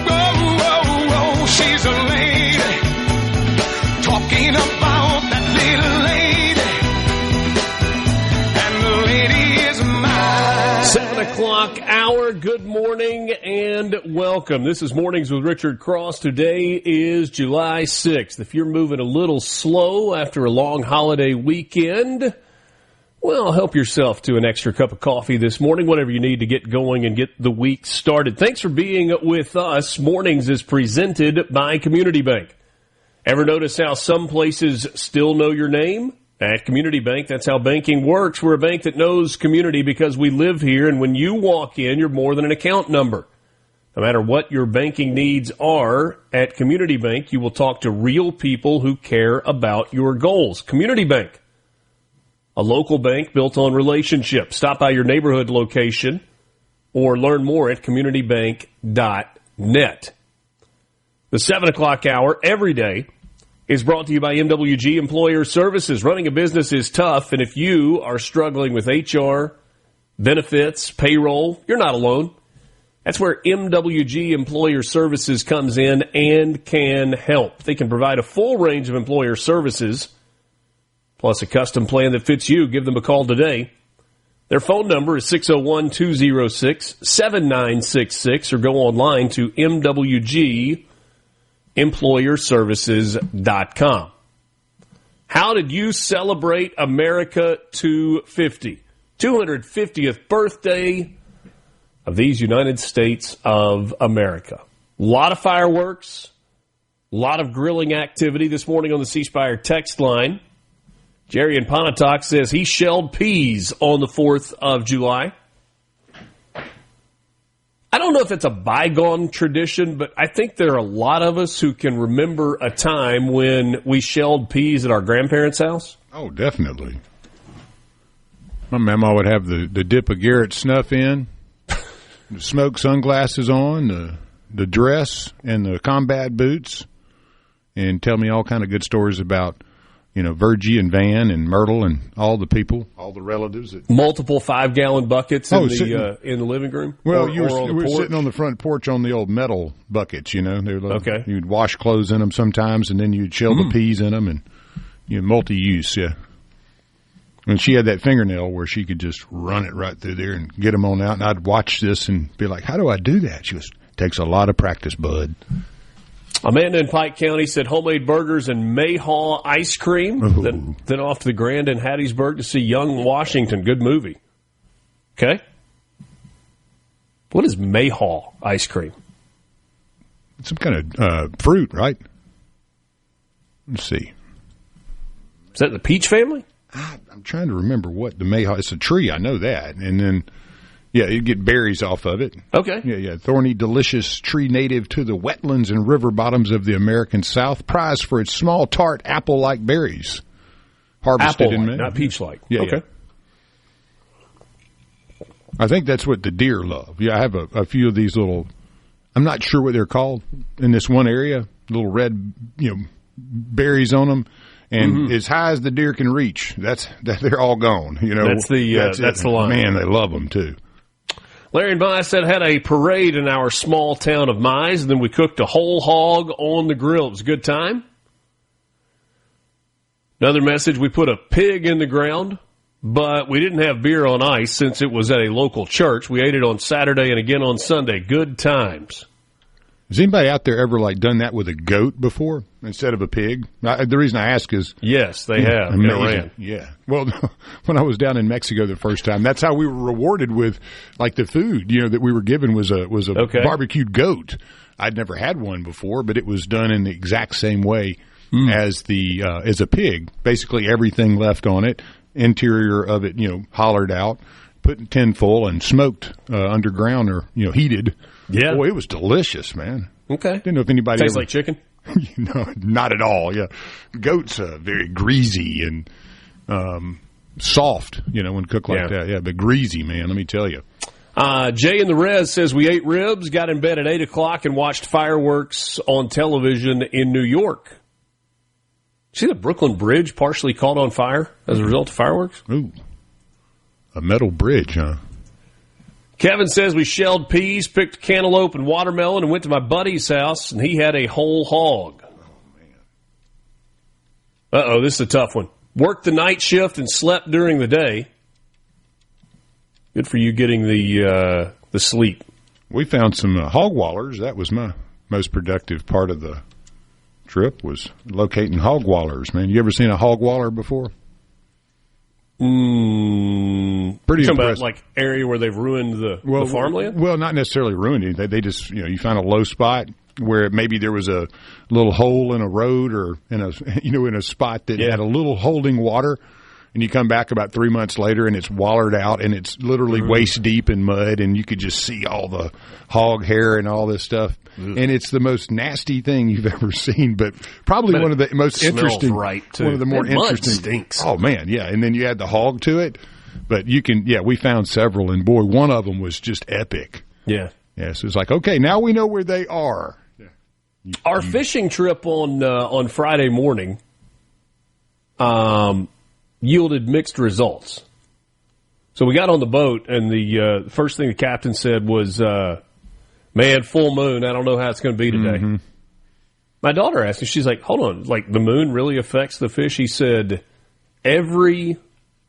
Oh, she's a lady. Talking about that little lady. And the lady is mine. 7 o'clock hour. Good morning and welcome. This is Mornings with Richard Cross. Today is July 6th. If you're moving a little slow after a long holiday weekend, well, help yourself to an extra cup of coffee this morning, whatever you need to get going and get the week started. Thanks for being with us. Mornings is presented by Community Bank. Ever notice how some places still know your name? At Community Bank, that's how banking works. We're a bank that knows community because we live here, and when you walk in, you're more than an account number. No matter what your banking needs are, at Community Bank, you will talk to real people who care about your goals. Community Bank, a local bank built on relationships. Stop by your neighborhood location or learn more at communitybank.net. The 7 o'clock hour every day is brought to you by MWG Employer Services. Running a business is tough, and if you are struggling with HR, benefits, payroll, you're not alone. That's where MWG Employer Services comes in and can help. They can provide a full range of employer services, plus a custom plan that fits you. Give them a call today. Their phone number is 601-206-7966 or go online to MWGEmployerServices.com. How did you celebrate America 250? 250th birthday of these United States of America. A lot of fireworks, a lot of grilling activity this morning on the C Spire text line. Jerry in Pontotoc says he shelled peas on the 4th of July. I don't know if it's a bygone tradition, but I think there are a lot of us who can remember a time when we shelled peas at our grandparents' house. Oh, definitely. My mama would have the dip of Garrett snuff in, the smoke sunglasses on, the dress, and the combat boots, and tell me all kind of good stories about, you know, Virgie and Van and Myrtle and all the people, all the relatives. Multiple 5-gallon buckets in the living room? Well, we were sitting on the front porch on the old metal buckets, you know. They were like, okay. You'd wash clothes in them sometimes, and then you'd shell the peas in them, and multi-use, yeah. And she had that fingernail where she could just run it right through there and get them on out, and I'd watch this and be like, how do I do that? She goes, takes a lot of practice, bud. Amanda in Pike County said homemade burgers and Mayhaw ice cream. Then off to the Grand in Hattiesburg to see Young Washington. Good movie. Okay. What is Mayhaw ice cream? some kind of fruit, right? Let's see. Is that the peach family? I'm trying to remember what the mayhaw. It's a tree, I know that. And then, yeah, you get berries off of it. Okay. Yeah. Thorny, delicious tree native to the wetlands and river bottoms of the American South, prized for its small, tart, apple-like berries. Harvested in May. Not peach-like. Yeah, okay. Yeah. I think that's what the deer love. Yeah, I have a few of these little, I'm not sure what they're called in this one area, little red, berries on them. And as high as the deer can reach, they're all gone. That's the line. Man, they love them too. Larry and Mize said had a parade in our small town of Mize, and then we cooked a whole hog on the grill. It was a good time. Another message: we put a pig in the ground, but we didn't have beer on ice since it was at a local church. We ate it on Saturday and again on Sunday. Good times. Has anybody out there ever done that with a goat before instead of a pig? The reason I ask is yes, they have. Amazing. Yeah. Well, when I was down in Mexico the first time, that's how we were rewarded with the food. That we were given was a barbecued goat. I'd never had one before, but it was done in the exact same way as a pig. Basically, everything left on it, interior of it, hollowed out, put in tin full, and smoked underground or heated. Yeah. Boy, it was delicious, man. Okay. Didn't know if anybody tastes like chicken? No, not at all, yeah. Goat's very greasy and soft, when cooked like that. Yeah, but greasy, man, let me tell you. Jay in the Res says we ate ribs, got in bed at 8 o'clock, and watched fireworks on television in New York. See the Brooklyn Bridge partially caught on fire as a result of fireworks? Ooh. A metal bridge, huh? Kevin says we shelled peas, picked cantaloupe and watermelon, and went to my buddy's house, and he had a whole hog. Oh, man. Uh-oh, this is a tough one. Worked the night shift and slept during the day. Good for you getting the sleep. We found some hog wallers. That was my most productive part of the trip, was locating hog wallers, man. You ever seen a hog waller before? Pretty impressive. About area where they've ruined the farmland? Well, not necessarily ruined it. They just, you find a low spot where maybe there was a little hole in a road or in a spot that had a little holding water, and you come back about 3 months later and it's wallered out and it's literally waist deep in mud, and you could just see all the hog hair and all this stuff. And it's the most nasty thing you've ever seen, but probably one of the most interesting. Right, too. One of the more interesting. Mud stinks. Oh man, yeah. And then you add the hog to it, but we found several, and boy, one of them was just epic. Yeah. Yeah. So it's like, okay, now we know where they are. Yeah. Our fishing trip on Friday morning yielded mixed results. So we got on the boat, and the first thing the captain said was, man, full moon. I don't know how it's going to be today. Mm-hmm. My daughter asked me, she's like, hold on, the moon really affects the fish? He said, every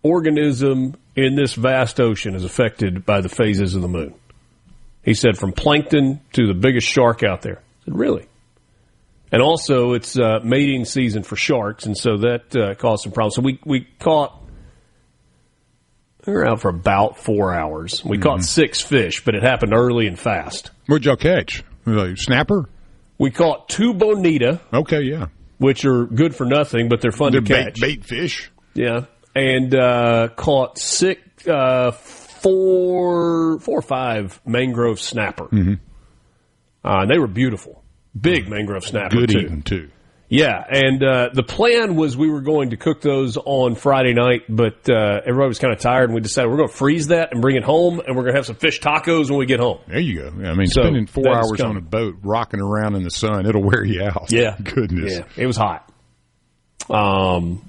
organism in this vast ocean is affected by the phases of the moon. He said, from plankton to the biggest shark out there. I said, really? And also, it's mating season for sharks, and so that caused some problems. So we were out for about 4 hours. We caught 6 fish, but it happened early and fast. What'd y'all catch? Snapper? We caught 2 bonita. Okay, yeah. Which are good for nothing, but they're fun to catch. Bait fish. Yeah. And caught 4 or 5 mangrove snapper. Mm-hmm. And they were beautiful. Big mangrove snapper, good eating, too. Yeah, and the plan was we were going to cook those on Friday night, but everybody was kind of tired, and we decided we're going to freeze that and bring it home, and we're going to have some fish tacos when we get home. There you go. I mean, spending 4 hours on a boat rocking around in the sun, it'll wear you out. Yeah. Goodness. Yeah, it was hot. Then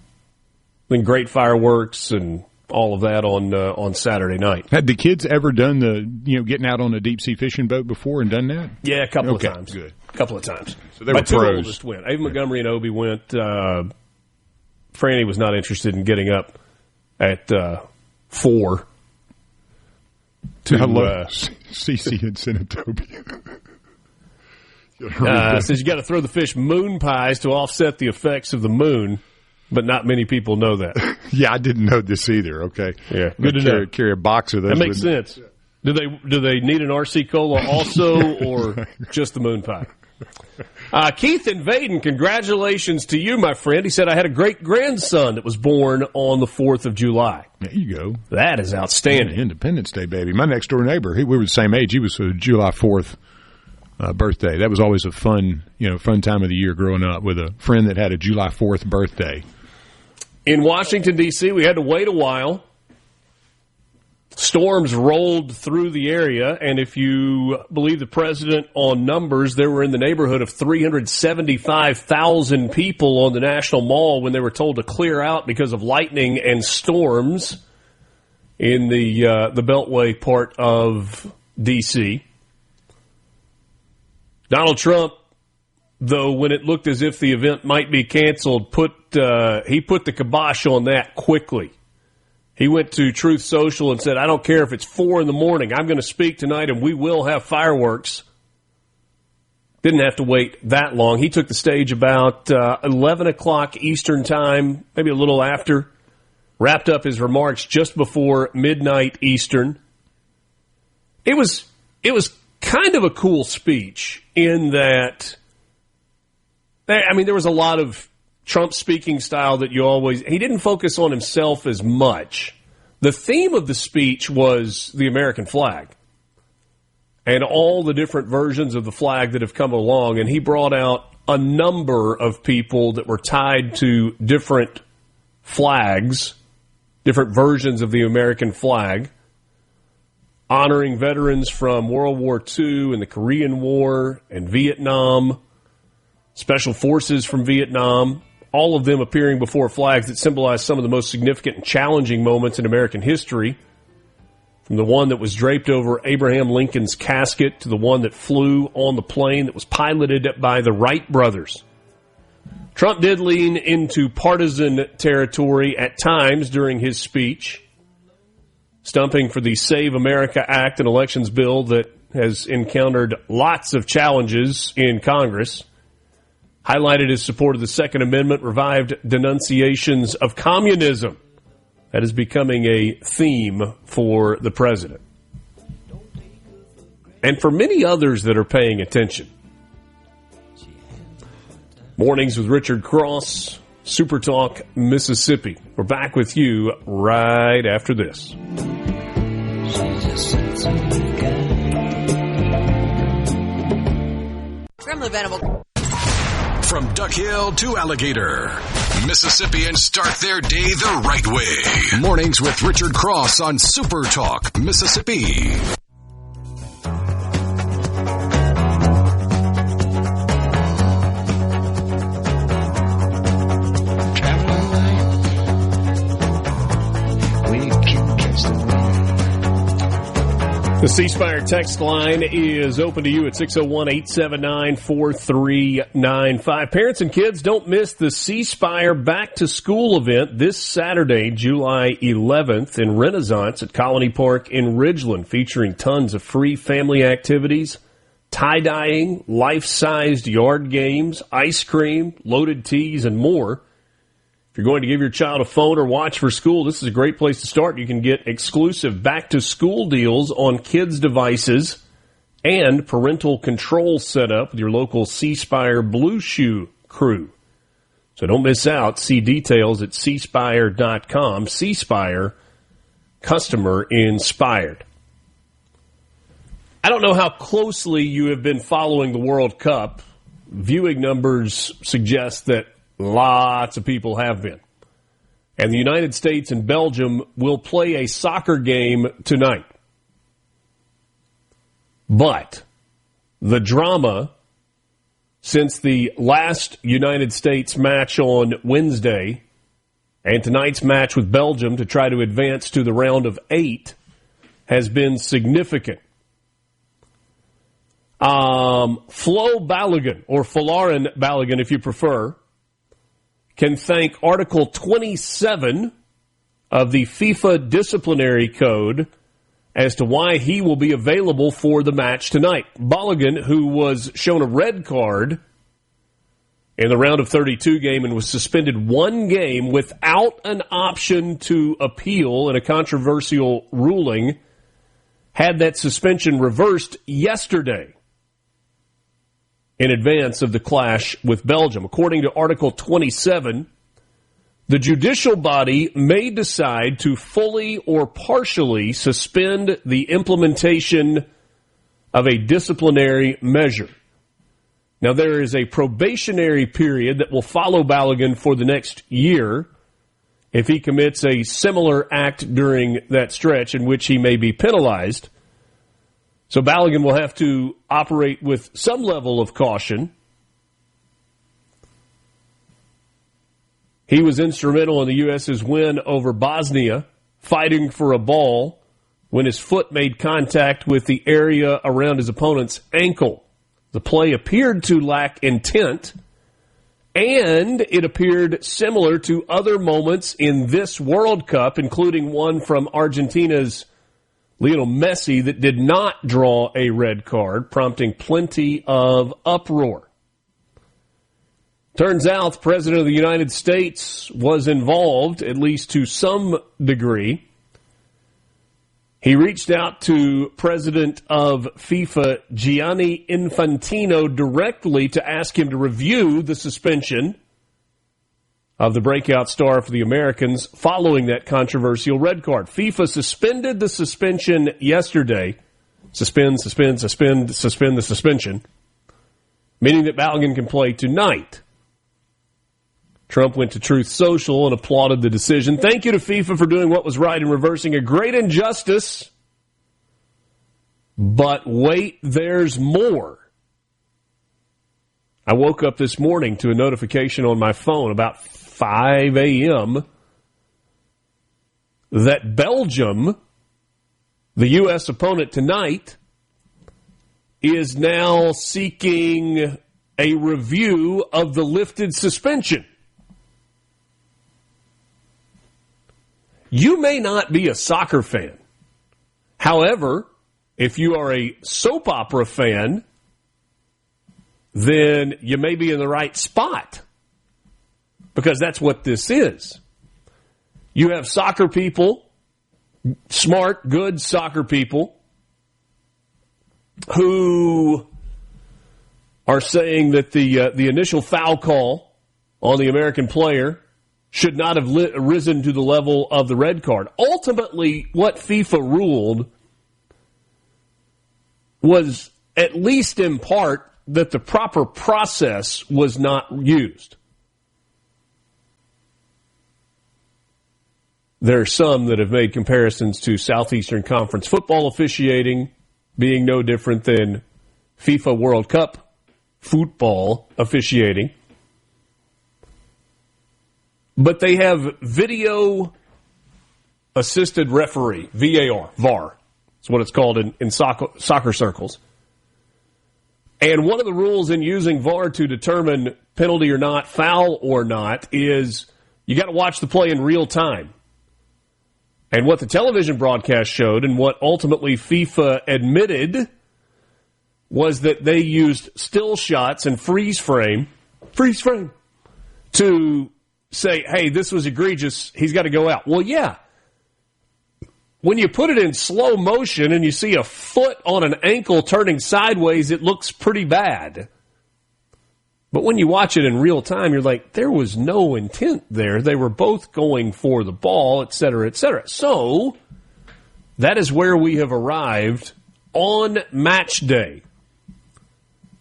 great fireworks and all of that on Saturday night. Had the kids ever done getting out on a deep-sea fishing boat before and done that? Yeah, a couple of times. Good. A couple of times. So they were two pros. Oldest went. Ava Montgomery and Obi went. Franny was not interested in getting up at 4 to Cece and Senatobia. Says you got to throw the fish moon pies to offset the effects of the moon, but not many people know that. Yeah, I didn't know this either. Okay, yeah, good to know. Carry a box of those. That makes sense. Do they need an RC Cola also, or just the moon pie? Keith in Vaden, congratulations to you, my friend. He said, I had a great-grandson that was born on the 4th of July. There you go. That is outstanding. Yeah, Independence Day, baby. My next-door neighbor, we were the same age. He was a July 4th birthday. That was always a fun time of the year growing up with a friend that had a July 4th birthday. In Washington, D.C., we had to wait a while. Storms rolled through the area, and if you believe the president on numbers, there were in the neighborhood of 375,000 people on the National Mall when they were told to clear out because of lightning and storms in the Beltway part of D.C. Donald Trump, though, when it looked as if the event might be canceled, he put the kibosh on that quickly. He went to Truth Social and said, I don't care if it's 4 in the morning. I'm going to speak tonight, and we will have fireworks. Didn't have to wait that long. He took the stage about 11 o'clock Eastern time, maybe a little after. Wrapped up his remarks just before midnight Eastern. It was kind of a cool speech in that, there was a lot of Trump speaking style that he didn't focus on himself as much. The theme of the speech was the American flag and all the different versions of the flag that have come along. And he brought out a number of people that were tied to different flags, different versions of the American flag, honoring veterans from World War II and the Korean War and Vietnam, special forces from Vietnam, all of them appearing before flags that symbolize some of the most significant and challenging moments in American history, from the one that was draped over Abraham Lincoln's casket to the one that flew on the plane that was piloted by the Wright brothers. Trump did lean into partisan territory at times during his speech, stumping for the Save America Act, an elections bill that has encountered lots of challenges in Congress. Highlighted his support of the Second Amendment, revived denunciations of communism. That is becoming a theme for the president. And for many others that are paying attention. Mornings with Richard Cross, SuperTalk, Mississippi. We're back with you right after this. Gremlin Venable. From Duck Hill to Alligator, Mississippians start their day the right way. Mornings with Richard Cross on Super Talk, Mississippi. The C Spire text line is open to you at 601-879-4395. Parents and kids, don't miss the C Spire Back to School event this Saturday, July 11th in Renaissance at Colony Park in Ridgeland, featuring tons of free family activities, tie-dyeing, life-sized yard games, ice cream, loaded teas, and more. If you're going to give your child a phone or watch for school, this is a great place to start. You can get exclusive back-to-school deals on kids' devices and parental control setup with your local C Spire Blue Shoe crew. So don't miss out. See details at cspire.com. C Spire, customer inspired. I don't know how closely you have been following the World Cup. Viewing numbers suggest that lots of people have been. And the United States and Belgium will play a soccer game tonight. But the drama since the last United States match on Wednesday and tonight's match with Belgium to try to advance to the round of 8 has been significant. Flo Balogun, or Folarin Balogun if you prefer, can thank Article 27 of the FIFA Disciplinary Code as to why he will be available for the match tonight. Balogun, who was shown a red card in the round of 32 game and was suspended one game without an option to appeal in a controversial ruling, had that suspension reversed yesterday. in advance of the clash with Belgium. According to Article 27, the judicial body may decide to fully or partially suspend the implementation of a disciplinary measure. Now, there is a probationary period that will follow Balogun for the next year if he commits a similar act during that stretch in which he may be penalized. So Balogun will have to operate with some level of caution. He was instrumental in the U.S.'s win over Bosnia, fighting for a ball when his foot made contact with the area around his opponent's ankle. The play appeared to lack intent, and it appeared similar to other moments in this World Cup, including one from Argentina's Lionel Messi that did not draw a red card, prompting plenty of uproar. Turns out the President of the United States was involved, at least to some degree. He reached out to President of FIFA, Gianni Infantino, directly to ask him to review the suspension of the breakout star for the Americans following that controversial red card. FIFA suspended the suspension yesterday. Suspend the suspension, meaning that Balogun can play tonight. Trump went to Truth Social and applauded the decision. Thank you to FIFA for doing what was right and reversing a great injustice. But wait, there's more. I woke up this morning to a notification on my phone about 5 a.m. that Belgium, the U.S. opponent tonight, is now seeking a review of the lifted suspension. You may not be a soccer fan. However, if you are a soap opera fan, then you may be in the right spot, because that's what this is. You have soccer people, smart, good soccer people, who are saying that the initial foul call on the American player should not have risen to the level of the red card. Ultimately, what FIFA ruled was, at least in part, that the proper process was not used. There are some that have made comparisons to Southeastern Conference football officiating being no different than FIFA World Cup football officiating. But they have video-assisted referee, VAR, VAR. That's what it's called in soccer circles. And one of the rules in using VAR to determine penalty or not, foul or not, is you got to watch the play in real time. And what the television broadcast showed, and what ultimately FIFA admitted, was that they used still shots and freeze frame to say, hey, this was egregious, he's got to go out. Well, yeah. When you put it in slow motion and you see a foot on an ankle turning sideways, it looks pretty bad. But when you watch it in real time, you're like, there was no intent there. They were both going for the ball, et cetera, et cetera. So that is where we have arrived on match day.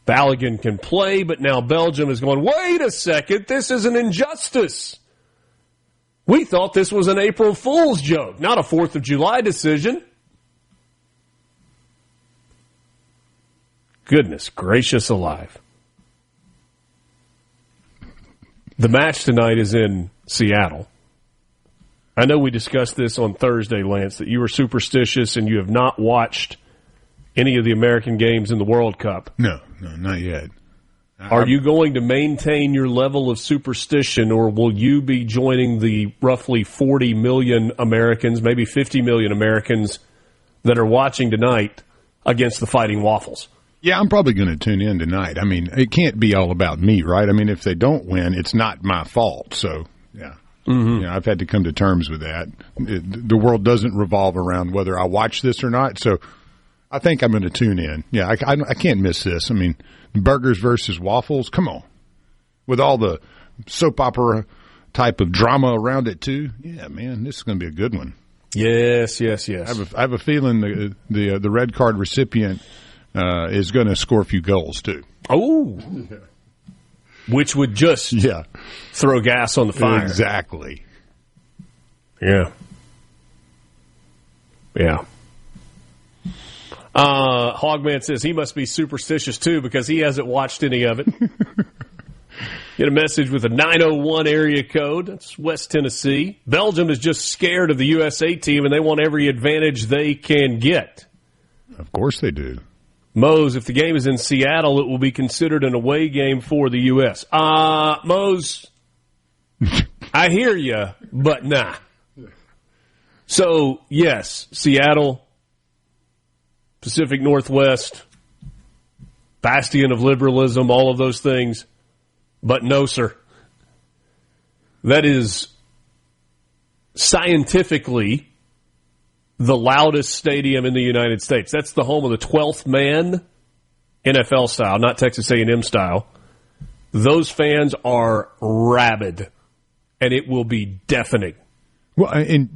Balogun can play, but now Belgium is going, wait a second, this is an injustice. We thought this was an April Fool's joke, not a 4th of July decision. Goodness gracious alive. The match tonight is in Seattle. I know we discussed this on Thursday, Lance, that you were superstitious and you have not watched any of the American games in the World Cup. No, not yet. Are you going to maintain your level of superstition, or will you be joining the roughly 40 million Americans, maybe 50 million Americans that are watching tonight against the Fighting Waffles? Yeah, I'm probably going to tune in tonight. I mean, it can't be all about me, right? I mean, if they don't win, it's not my fault. So, yeah. Mm-hmm. I've had to come to terms with that. The world doesn't revolve around whether I watch this or not. So I think I'm going to tune in. Yeah, I can't miss this. I mean, burgers versus waffles. Come on. With all the soap opera type of drama around it, too. Yeah, man, this is going to be a good one. Yes. I have a feeling the red card recipient is going to score a few goals, too. Oh. Which would just throw gas on the fire. Exactly. Yeah. Hogman says he must be superstitious, too, because he hasn't watched any of it. Get a message with a 901 area code. That's West Tennessee. Belgium is just scared of the USA team, and they want every advantage they can get. Of course they do. Mose, if the game is in Seattle, it will be considered an away game for the U.S. Mose, I hear you, but nah. So, yes, Seattle, Pacific Northwest, bastion of liberalism, all of those things. But no, sir. That is scientifically the loudest stadium in the United States. That's the home of the 12th man, NFL style, not Texas A&M style. Those fans are rabid, and it will be deafening. Well, and,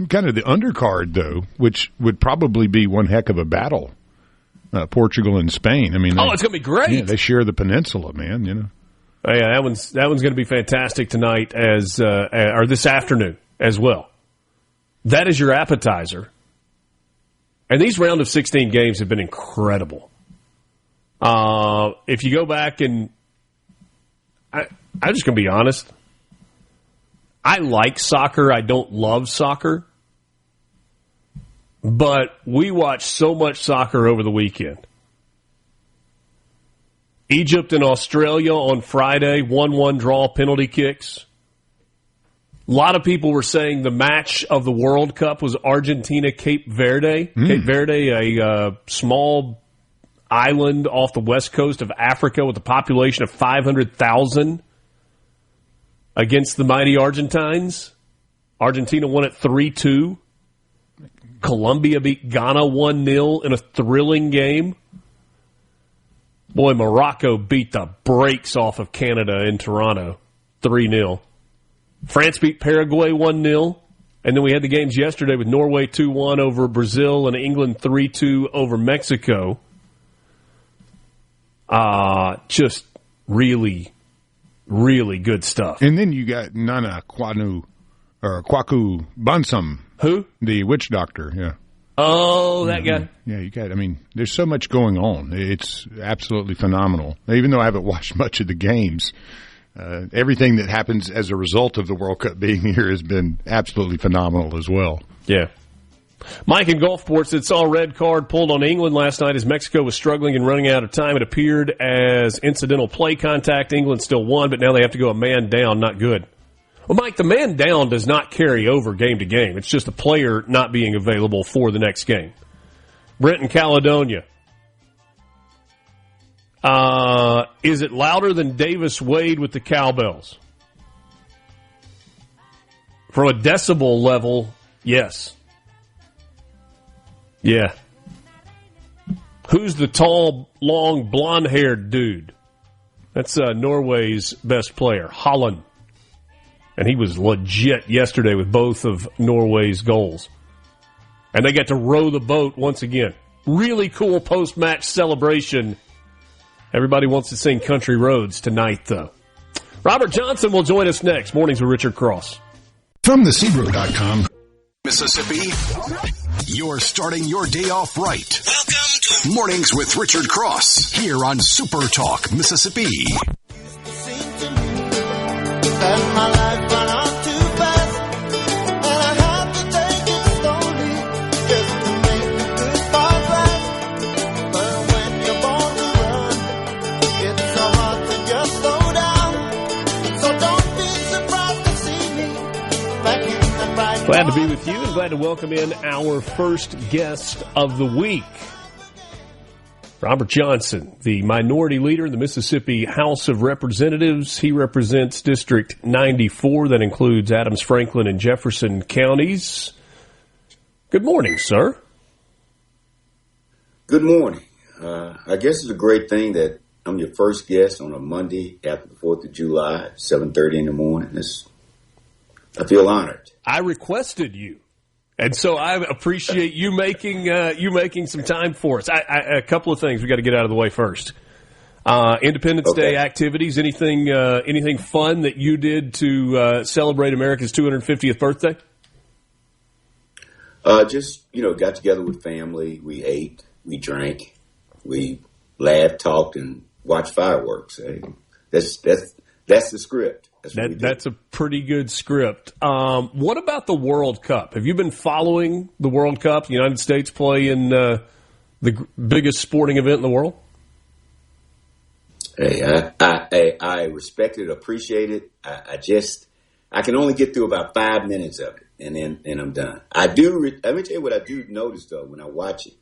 kind of the undercard, though, which would probably be one heck of a battle, Portugal and Spain. I mean, it's going to be great. Yeah, they share the peninsula, man, Oh, yeah, that one's going to be fantastic tonight or this afternoon as well. That is your appetizer. And these round of 16 games have been incredible. If you go back and I'm just going to be honest. I like soccer. I don't love soccer. But we watched so much soccer over the weekend. Egypt and Australia on Friday, 1-1 draw, penalty kicks. A lot of people were saying the match of the World Cup was Argentina-Cape Verde. Cape Verde, a small island off the west coast of Africa with a population of 500,000 against the mighty Argentines. Argentina won it 3-2. Colombia beat Ghana 1-0 in a thrilling game. Boy, Morocco beat the brakes off of Canada in Toronto, 3-0. France beat Paraguay 1-0. And then we had the games yesterday with Norway 2-1 over Brazil and England 3-2 over Mexico. Just really, really good stuff. And then you got Nana Kwaku Bansam. Who? The witch doctor, yeah. Oh, that guy. Yeah, there's so much going on. It's absolutely phenomenal. Even though I haven't watched much of the games, everything that happens as a result of the World Cup being here has been absolutely phenomenal as well. Yeah. Mike in Gulfport said, saw a red card pulled on England last night as Mexico was struggling and running out of time. It appeared as incidental play contact. England still won, but now they have to go a man down. Not good. Well, Mike, the man down does not carry over game to game. It's just a player not being available for the next game. Brent in Caledonia. Is it louder than Davis Wade with the cowbells? From a decibel level, yes. Yeah. Who's the tall, long, blonde-haired dude? That's Norway's best player, Holland. And he was legit yesterday with both of Norway's goals. And they got to row the boat once again. Really cool post-match celebration. Everybody wants to sing Country Roads tonight, though. Robert Johnson will join us next. Mornings with Richard Cross. From thecbro.com, Mississippi, you're starting your day off right. Welcome to Mornings with Richard Cross here on Super Talk, Mississippi. That my life went on too fast, and I had to take it slowly just to make the good part last. But when you're born to run, it's so hard to just slow down. So don't be surprised to see me back in the bright. Glad to be with you and glad to welcome in our first guest of the week. Robert Johnson, the minority leader in the Mississippi House of Representatives. He represents District 94. That includes Adams, Franklin, and Jefferson counties. Good morning, sir. Good morning. I guess it's a great thing that I'm your first guest on a Monday after the 4th of July, 7:30 in the morning. I feel honored. I requested you, and so I appreciate you making some time for us. A couple of things we got to get out of the way first. Independence Day activities. Anything fun that you did to celebrate America's 250th birthday? Just got together with family. We ate, we drank, we laughed, talked, and watched fireworks. That's the script. That's a pretty good script. What about the World Cup? Have you been following the World Cup? The United States play in the biggest sporting event in the world? Hey, I respect it, appreciate it. I can only get through about 5 minutes of it, and then I'm done. Let me tell you what I do notice, though, when I watch it.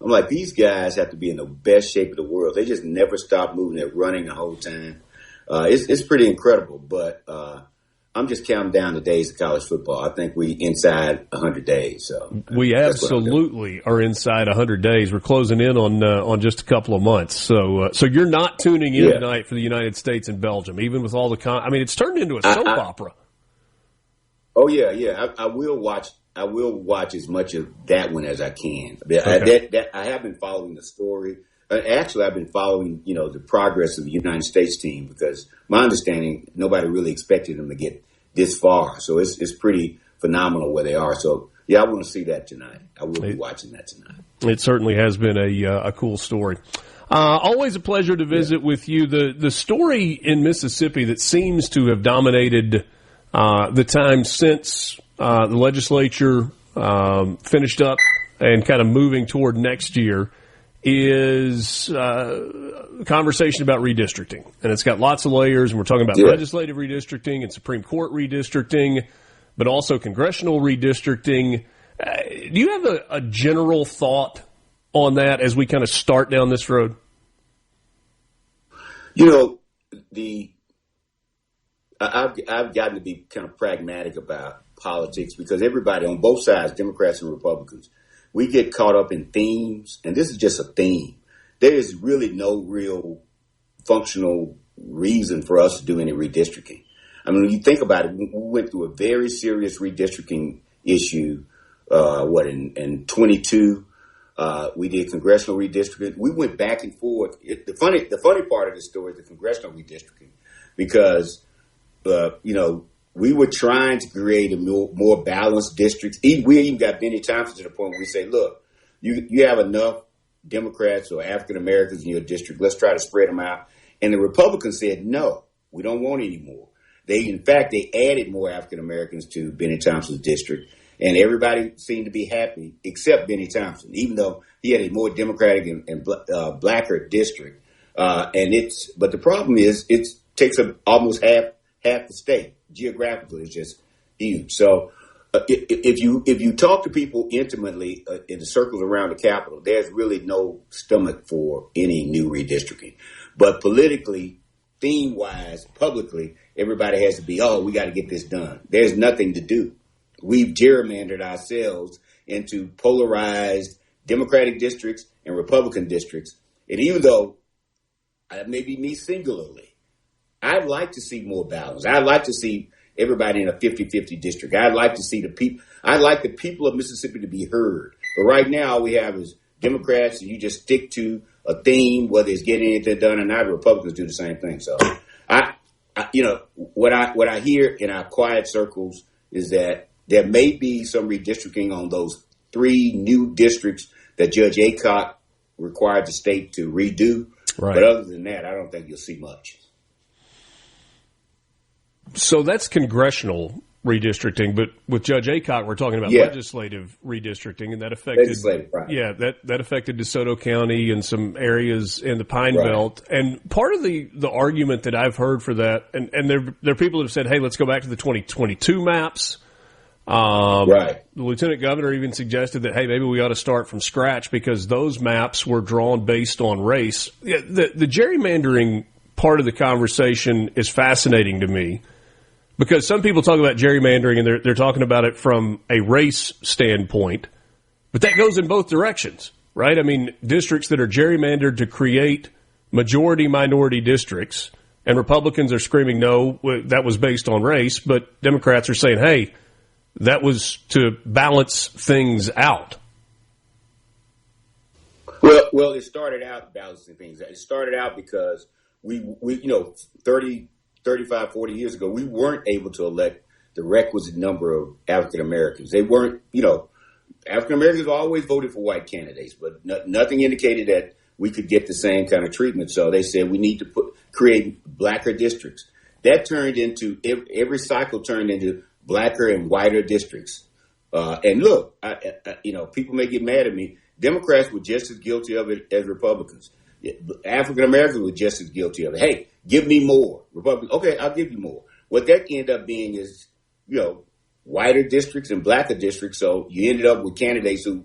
I'm like, these guys have to be in the best shape of the world. They just never stop moving. They're running the whole time. It's pretty incredible, but I'm just counting down the days of college football. I think we inside 100 days. So we absolutely are inside 100 days. We're closing in on just a couple of months. So you're not tuning in tonight for the United States and Belgium, even with all the it's turned into a soap opera. Oh yeah. I will watch. I will watch as much of that one as I can. I have been following the story. Actually, I've been following, the progress of the United States team because my understanding, nobody really expected them to get this far. So it's pretty phenomenal where they are. So, I want to see that tonight. I will be watching that tonight. It certainly has been a cool story. Always a pleasure to visit with you. The story in Mississippi that seems to have dominated the time since the legislature finished up and kind of moving toward next year is a conversation about redistricting. And it's got lots of layers, and we're talking about legislative redistricting and Supreme Court redistricting, but also congressional redistricting. Do you have a general thought on that as we kind of start down this road? I've gotten to be kind of pragmatic about politics because everybody on both sides, Democrats and Republicans, we get caught up in themes, and this is just a theme. There is really no real functional reason for us to do any redistricting. I mean, when you think about it, we went through a very serious redistricting issue, in 22. We did congressional redistricting. We went back and forth. The funny part of this story is the congressional redistricting because, we were trying to create a more balanced districts. We even got Benny Thompson to the point where we say, look, you have enough Democrats or African Americans in your district. Let's try to spread them out. And the Republicans said, no, we don't want any more. In fact, they added more African Americans to Benny Thompson's district. And everybody seemed to be happy except Benny Thompson, even though he had a more Democratic and blacker district. But the problem is it takes up almost half the state. Geographically, it's just huge. So if you talk to people intimately in the circles around the Capitol, there's really no stomach for any new redistricting. But politically, theme-wise, publicly, everybody has to be, we got to get this done. There's nothing to do. We've gerrymandered ourselves into polarized Democratic districts and Republican districts. And even though, maybe me singularly, I'd like to see more balance. I'd like to see everybody in a 50-50 district. I'd like to see I'd like the people of Mississippi to be heard. But right now, all we have is Democrats, and you just stick to a theme, whether it's getting anything done or not. Republicans do the same thing. So, what I hear in our quiet circles is that there may be some redistricting on those 3 new districts that Judge Aycock required the state to redo. Right. But other than that, I don't think you'll see much. So that's congressional redistricting, but with Judge Aycock, we're talking about legislative redistricting, and that affected that affected DeSoto County and some areas in the Pine Belt. And part of the argument that I've heard for that, and there are people that have said, "Hey, let's go back to the 2022 maps." The lieutenant governor even suggested that, hey, maybe we ought to start from scratch because those maps were drawn based on race. The gerrymandering part of the conversation is fascinating to me. Because some people talk about gerrymandering and they're talking about it from a race standpoint, but that goes in both directions, right? I mean, districts that are gerrymandered to create majority-minority districts, and Republicans are screaming, no, that was based on race, but Democrats are saying, hey, that was to balance things out. Well, it started out balancing things. It started out because we 30, 35, 40 years ago, we weren't able to elect the requisite number of African Americans. They weren't, African Americans always voted for white candidates, but nothing indicated that we could get the same kind of treatment. So they said we need to create blacker districts. That turned into, every cycle turned into blacker and whiter districts. And look, people may get mad at me. Democrats were just as guilty of it as Republicans. African Americans were just as guilty of it. Hey, give me more. Republicans, okay, I'll give you more. What that ended up being is, whiter districts and blacker districts. So you ended up with candidates who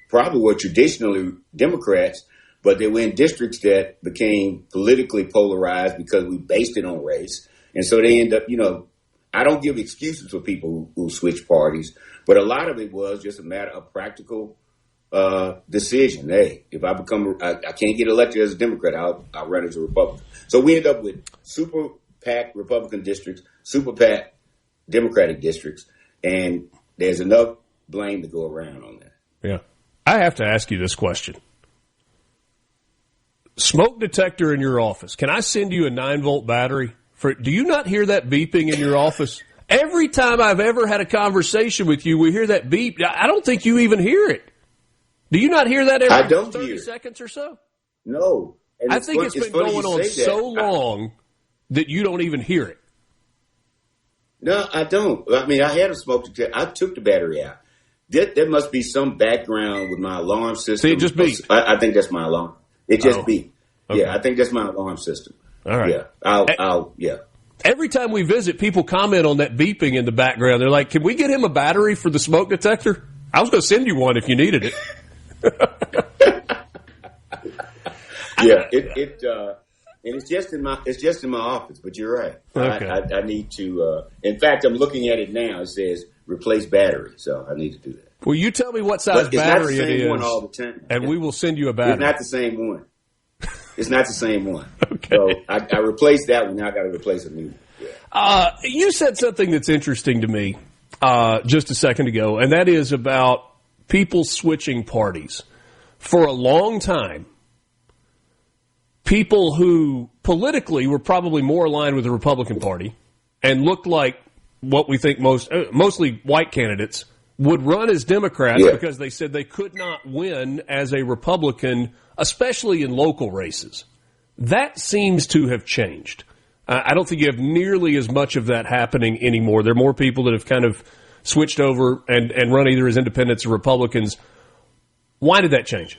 probably were traditionally Democrats, but they were in districts that became politically polarized because we based it on race. And so they end up, I don't give excuses for people who switch parties, but a lot of it was just a matter of practical decision. Hey, if I can't get elected as a Democrat, I'll run as a Republican. So we end up with super PAC Republican districts, super PAC Democratic districts, and there's enough blame to go around on that. Yeah. I have to ask you this question. Smoke detector in your office. Can I send you a 9-volt battery? Do you not hear that beeping in your office? Every time I've ever had a conversation with you, we hear that beep. I don't think you even hear it. Do you not hear that every 30 seconds or so? No. I think it's been going on so long that you don't even hear it. No, I don't. I mean, I had a smoke detector. I took the battery out. There must be some background with my alarm system. See, it just beeped. I think that's my alarm. It just beeped. Okay. Yeah, I think that's my alarm system. All right. Yeah, yeah. Every time we visit, people comment on that beeping in the background. They're like, can we get him a battery for the smoke detector? I was going to send you one if you needed it. Yeah, and it's just in my office. But you're right. Okay. I need to. In fact, I'm looking at it now. It says replace battery, so I need to do that. Well, you tell me what size battery it is, one all the time, and we will send you a battery. It's not the same one. It's not the same one. Okay. So I replaced that one. Now I got to replace a new one. Yeah. You said something that's interesting to me just a second ago, and that is about people switching parties. For a long time, people who politically were probably more aligned with the Republican Party and looked like what we think mostly white candidates would run as Democrats because they said they could not win as a Republican, especially in local races. That seems to have changed. I don't think you have nearly as much of that happening anymore. There are more people that have kind of switched over and run either as independents or Republicans. Why did that change?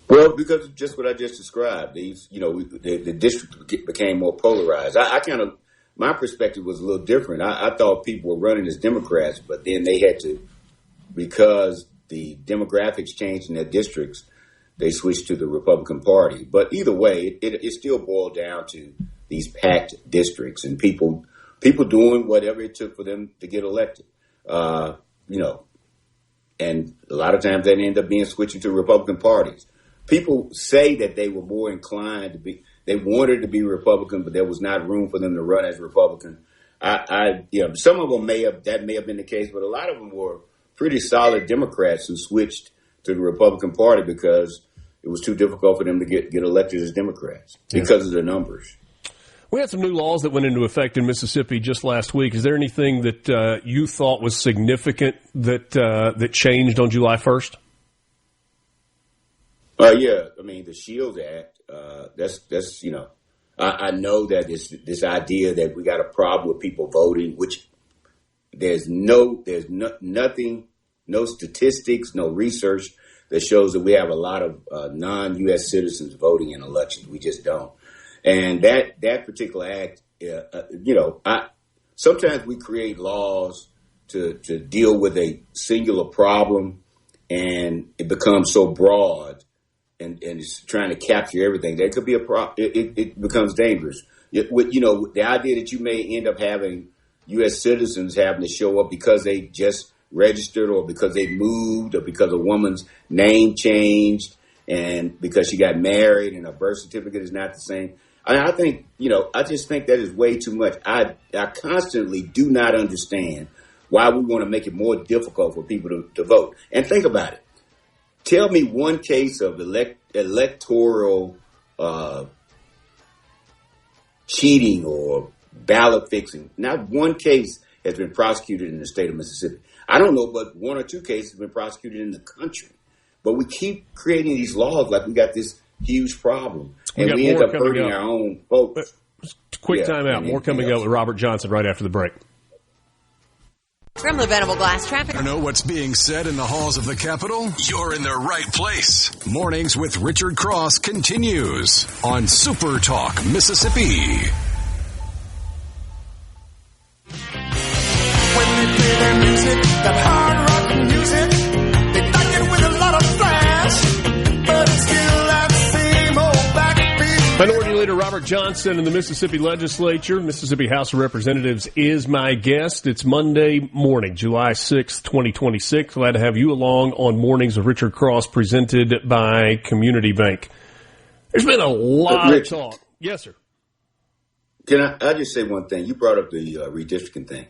Well, because of just what I just described. The district became more polarized. My perspective was a little different. I thought people were running as Democrats, but then they had to, because the demographics changed in their districts, they switched to the Republican Party. But either way, it still boiled down to these packed districts and people doing whatever it took for them to get elected. And a lot of times they end up being switching to Republican parties. People say that they were more inclined to be, they wanted to be Republican, but there was not room for them to run as Republican. Some of them may have been the case, but a lot of them were pretty solid Democrats who switched to the Republican Party because it was too difficult for them to get elected as Democrats because of the numbers. We had some new laws that went into effect in Mississippi just last week. Is there anything that you thought was significant that changed on July 1st? The SHIELD Act. I know that this idea that we got a problem with people voting, which there's nothing, no statistics, no research that shows that we have a lot of non-U.S. citizens voting in elections. We just don't. And that particular act, sometimes we create laws to deal with a singular problem, and it becomes so broad and it's trying to capture everything. There could be a problem. It becomes dangerous. The idea that you may end up having U.S. citizens having to show up because they just registered or because they moved or because a woman's name changed and because she got married and her birth certificate is not the same. I think, I just think that is way too much. I constantly do not understand why we want to make it more difficult for people to vote. And think about it. Tell me one case of electoral cheating or ballot fixing. Not one case has been prosecuted in the state of Mississippi. I don't know, but one or two cases have been prosecuted in the country. But we keep creating these laws like we got this huge problem. And we end up hurting our own folks. Quick time out. More coming up with Robert Johnson right after the break. From the Venable Glass Traffic. To know what's being said in the halls of the Capitol? You're in the right place. Mornings with Richard Cross continues on Super Talk, Mississippi. When they play their music, that hard rock music, they like it with a lot of flash, but it's still that same old backbeat. Minority Leader Robert Johnson in the Mississippi Legislature, Mississippi House of Representatives, is my guest. It's Monday morning, July 6th, 2026. Glad to have you along on Mornings with Richard Cross, presented by Community Bank. There's been a lot of talk. Yes, sir. Can I just say one thing? You brought up the redistricting thing.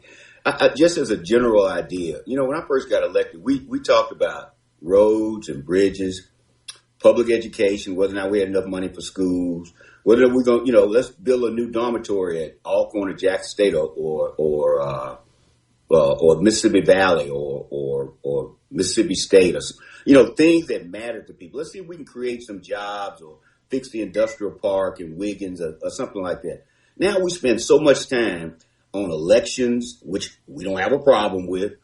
Just as a general idea, when I first got elected, we talked about roads and bridges, public education, whether or not we had enough money for schools, whether we're going, let's build a new dormitory at Alcorn or Jackson State or Mississippi Valley or Mississippi State, or things that matter to people. Let's see if we can create some jobs or fix the industrial park in Wiggins or something like that. Now we spend so much time on elections, which we don't have a problem with,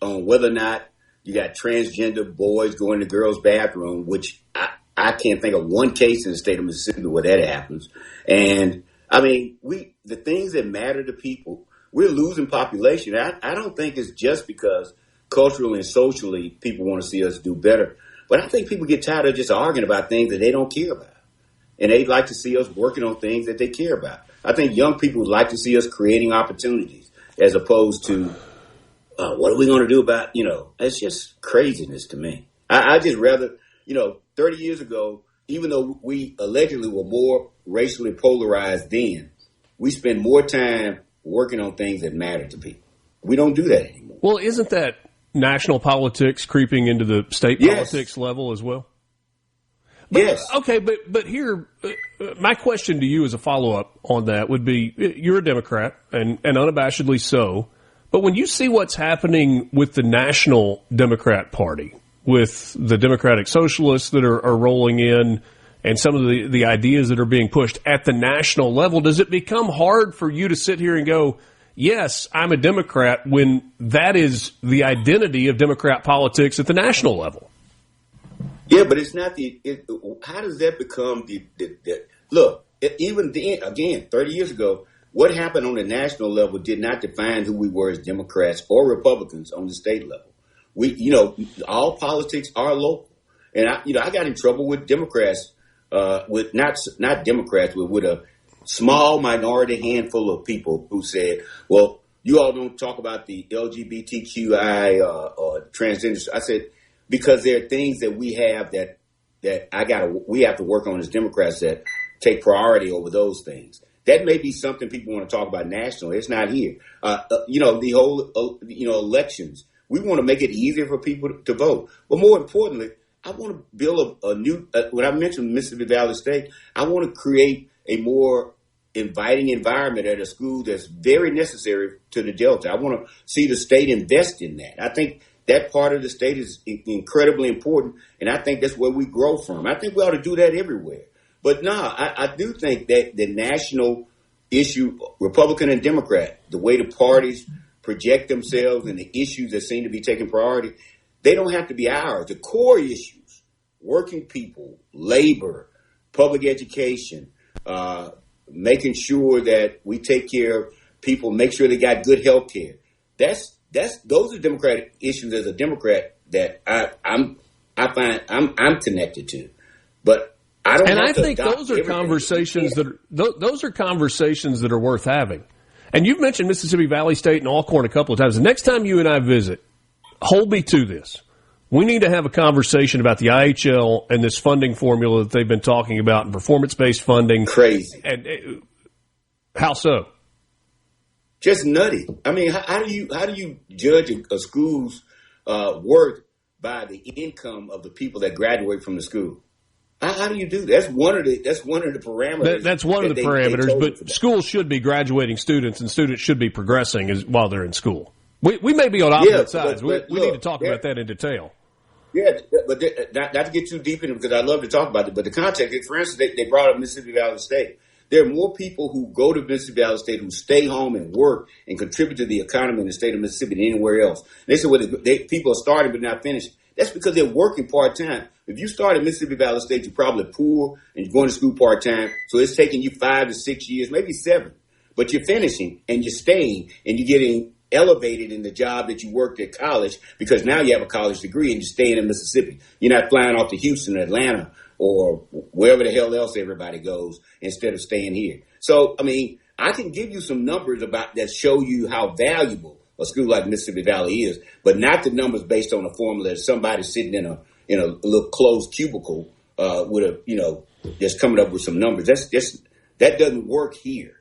on whether or not you got transgender boys going to girls' bathroom, which I can't think of one case in the state of Mississippi where that happens. And the things that matter to people, we're losing population. I don't think it's just because culturally and socially people want to see us do better, but I think people get tired of just arguing about things that they don't care about. And they'd like to see us working on things that they care about. I think young people would like to see us creating opportunities as opposed to what are we going to do about, it's just craziness to me. I just rather, 30 years ago, even though we allegedly were more racially polarized then, we spend more time working on things that matter to people. We don't do that anymore. Well, isn't that national politics creeping into the state politics level as well? Yes. Okay, but here, my question to you as a follow-up on that would be, you're a Democrat, and unabashedly so, but when you see what's happening with the National Democrat Party, with the Democratic Socialists that are rolling in, and some of the ideas that are being pushed at the national level, does it become hard for you to sit here and go, yes, I'm a Democrat, when that is the identity of Democrat politics at the national level? Yeah, but it's not how does that become look, even then, again, 30 years ago, what happened on the national level did not define who we were as Democrats or Republicans on the state level. All politics are local. And I got in trouble with Democrats, with not Democrats, but with a small minority handful of people who said, well, you all don't talk about the LGBTQI or transgender. I said, because there are things that we have that we have to work on as Democrats that take priority over those things. That may be something people want to talk about nationally. It's not here. The whole, elections. We want to make it easier for people to vote. But more importantly, I want to build a new, when I mentioned Mississippi Valley State, I want to create a more inviting environment at a school that's very necessary to the Delta. I want to see the state invest in that. I think that part of the state is incredibly important, and I think that's where we grow from. I think we ought to do that everywhere. But I do think that the national issue, Republican and Democrat, the way the parties project themselves and the issues that seem to be taking priority, they don't have to be ours. The core issues, working people, labor, public education, making sure that we take care of people, make sure they got good health care. Those are Democratic issues as a Democrat that I'm connected to. But I don't. And I think those are conversations that are worth having. And you've mentioned Mississippi Valley State and Alcorn a couple of times. The next time you and I visit, hold me to this. We need to have a conversation about the IHL and this funding formula that they've been talking about and performance-based funding. Crazy. And how so? Just nutty. I mean, how do you judge a school's worth by the income of the people that graduate from the school? How do you do that? That's one of the parameters. That's one of the parameters, but schools should be graduating students, and students should be progressing while they're in school. We may be on opposite sides. But we need to talk about that in detail. Yeah, but not to get too deep in it, because I love to talk about it. But the context, for instance, they brought up Mississippi Valley State. There are more people who go to Mississippi Valley State who stay home and work and contribute to the economy in the state of Mississippi than anywhere else. They said, well, people are starting but not finished. That's because they're working part-time. If you start at Mississippi Valley State, you're probably poor and you're going to school part-time. So it's taking you 5 to 6 years, maybe 7. But you're finishing and you're staying and you're getting elevated in the job that you worked at college, because now you have a college degree and you're staying in Mississippi. You're not flying off to Houston or Atlanta or wherever the hell else everybody goes instead of staying here. So, I mean, I can give you some numbers about that show you how valuable a school like Mississippi Valley is, but not the numbers based on a formula that somebody sitting in a little closed cubicle just coming up with some numbers. That doesn't work here.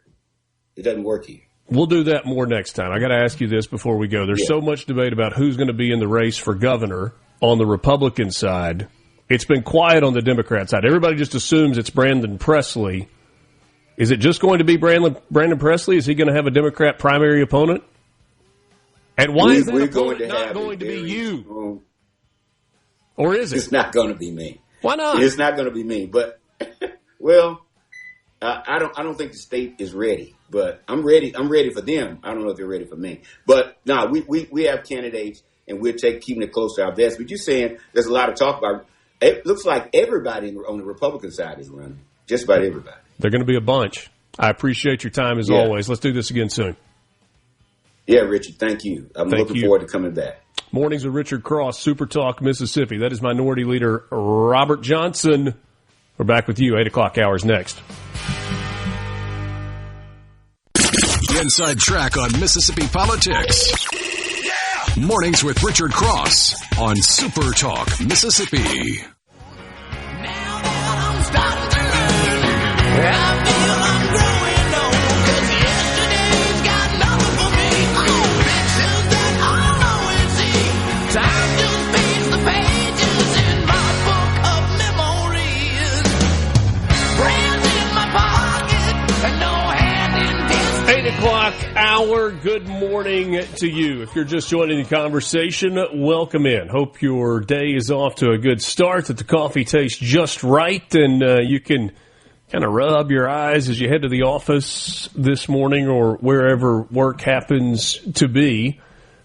It doesn't work here. We'll do that more next time. I got to ask you this before we go. There's so much debate about who's going to be in the race for governor on the Republican side. It's been quiet on the Democrat side. Everybody just assumes it's Brandon Presley. Is it just going to be Brandon Presley? Is he going to have a Democrat primary opponent? And why is that opponent not going to be you? Or is it? It's not going to be me. Why not? It's not going to be me. But, well, I don't think the state is ready. But I'm ready. I'm ready for them. I don't know if they're ready for me. But no, we have candidates, and we're keeping it close to our vest. But you're saying there's a lot of talk about. It looks like everybody on the Republican side is running. Just about everybody. They're going to be a bunch. I appreciate your time as always. Let's do this again soon. Yeah, Richard. Thank you. I'm looking forward to coming back. Mornings with Richard Cross, Super Talk, Mississippi. That is Minority Leader Robert Johnson. We're back with you. 8 o'clock hours next. Inside track on Mississippi politics. Yeah! Mornings with Richard Cross on Super Talk, Mississippi. Now that I'm starting to learn, I feel I'm growing old, 'cause yesterday's got nothing for me. Oh, pictures that I'll always see. Time just fades the pages in my book of memories. Brands in my pocket and no hand in this. 8 o'clock hour. Good morning to you. If you're just joining the conversation, welcome in. Hope your day is off to a good start, that the coffee tastes just right, and you can kind of rub your eyes as you head to the office this morning or wherever work happens to be.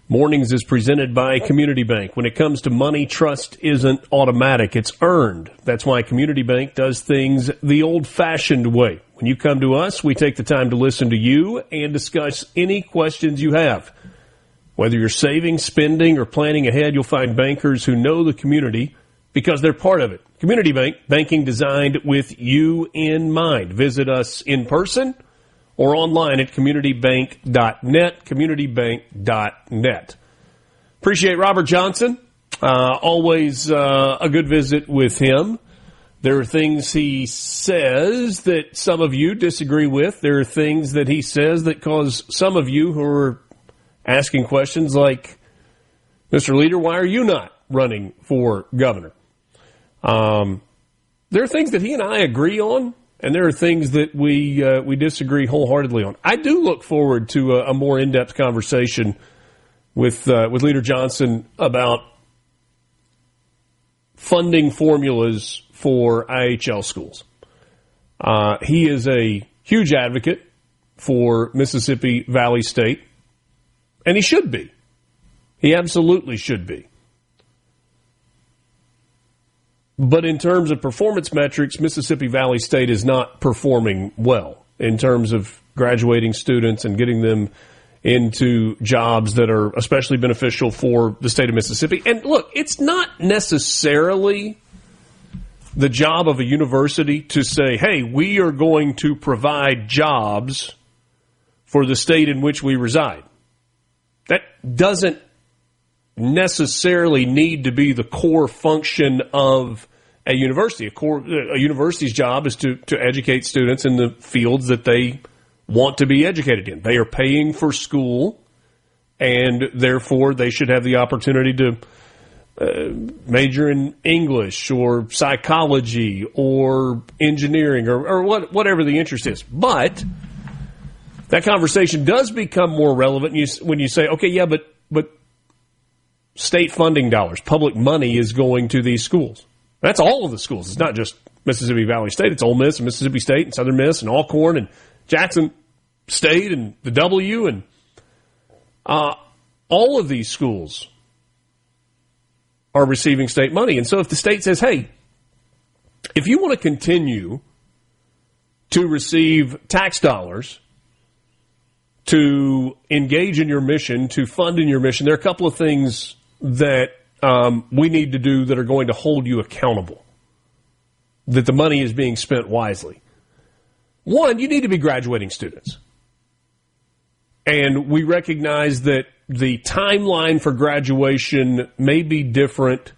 Mornings is presented by Community Bank. When it comes to money, trust isn't automatic. It's earned. That's why Community Bank does things the old-fashioned way. When you come to us, we take the time to listen to you and discuss any questions you have. Whether you're saving, spending, or planning ahead, you'll find bankers who know the community because they're part of it. Community Bank, banking designed with you in mind. Visit us in person or online at communitybank.net, communitybank.net. Appreciate Robert Johnson. Always a good visit with him. There are things he says that some of you disagree with. There are things that he says that cause some of you who are asking questions like, Mr. Leader, why are you not running for governor? There are things that he and I agree on, and there are things that we disagree wholeheartedly on. I do look forward to a more in-depth conversation with Leader Johnson about funding formulas for IHL schools. He is a huge advocate for Mississippi Valley State, and he should be. He absolutely should be. But in terms of performance metrics, Mississippi Valley State is not performing well in terms of graduating students and getting them into jobs that are especially beneficial for the state of Mississippi. And look, it's not necessarily the job of a university to say, hey, we are going to provide jobs for the state in which we reside. That doesn't necessarily need to be the core function of a university. A university's job is to educate students in the fields that they want to be educated in. They are paying for school, and therefore they should have the opportunity to major in English or psychology or engineering or whatever the interest is. But that conversation does become more relevant when you say, okay, yeah, but state funding dollars, public money is going to these schools. That's all of the schools. It's not just Mississippi Valley State. It's Ole Miss and Mississippi State and Southern Miss and Alcorn and Jackson State and the W and all of these schools are receiving state money. And so if the state says, hey, if you want to continue to receive tax dollars to engage in your mission, to fund in your mission, there are a couple of things that we need to do that are going to hold you accountable, that the money is being spent wisely. One, you need to be graduating students. And we recognize that the timeline for graduation may be different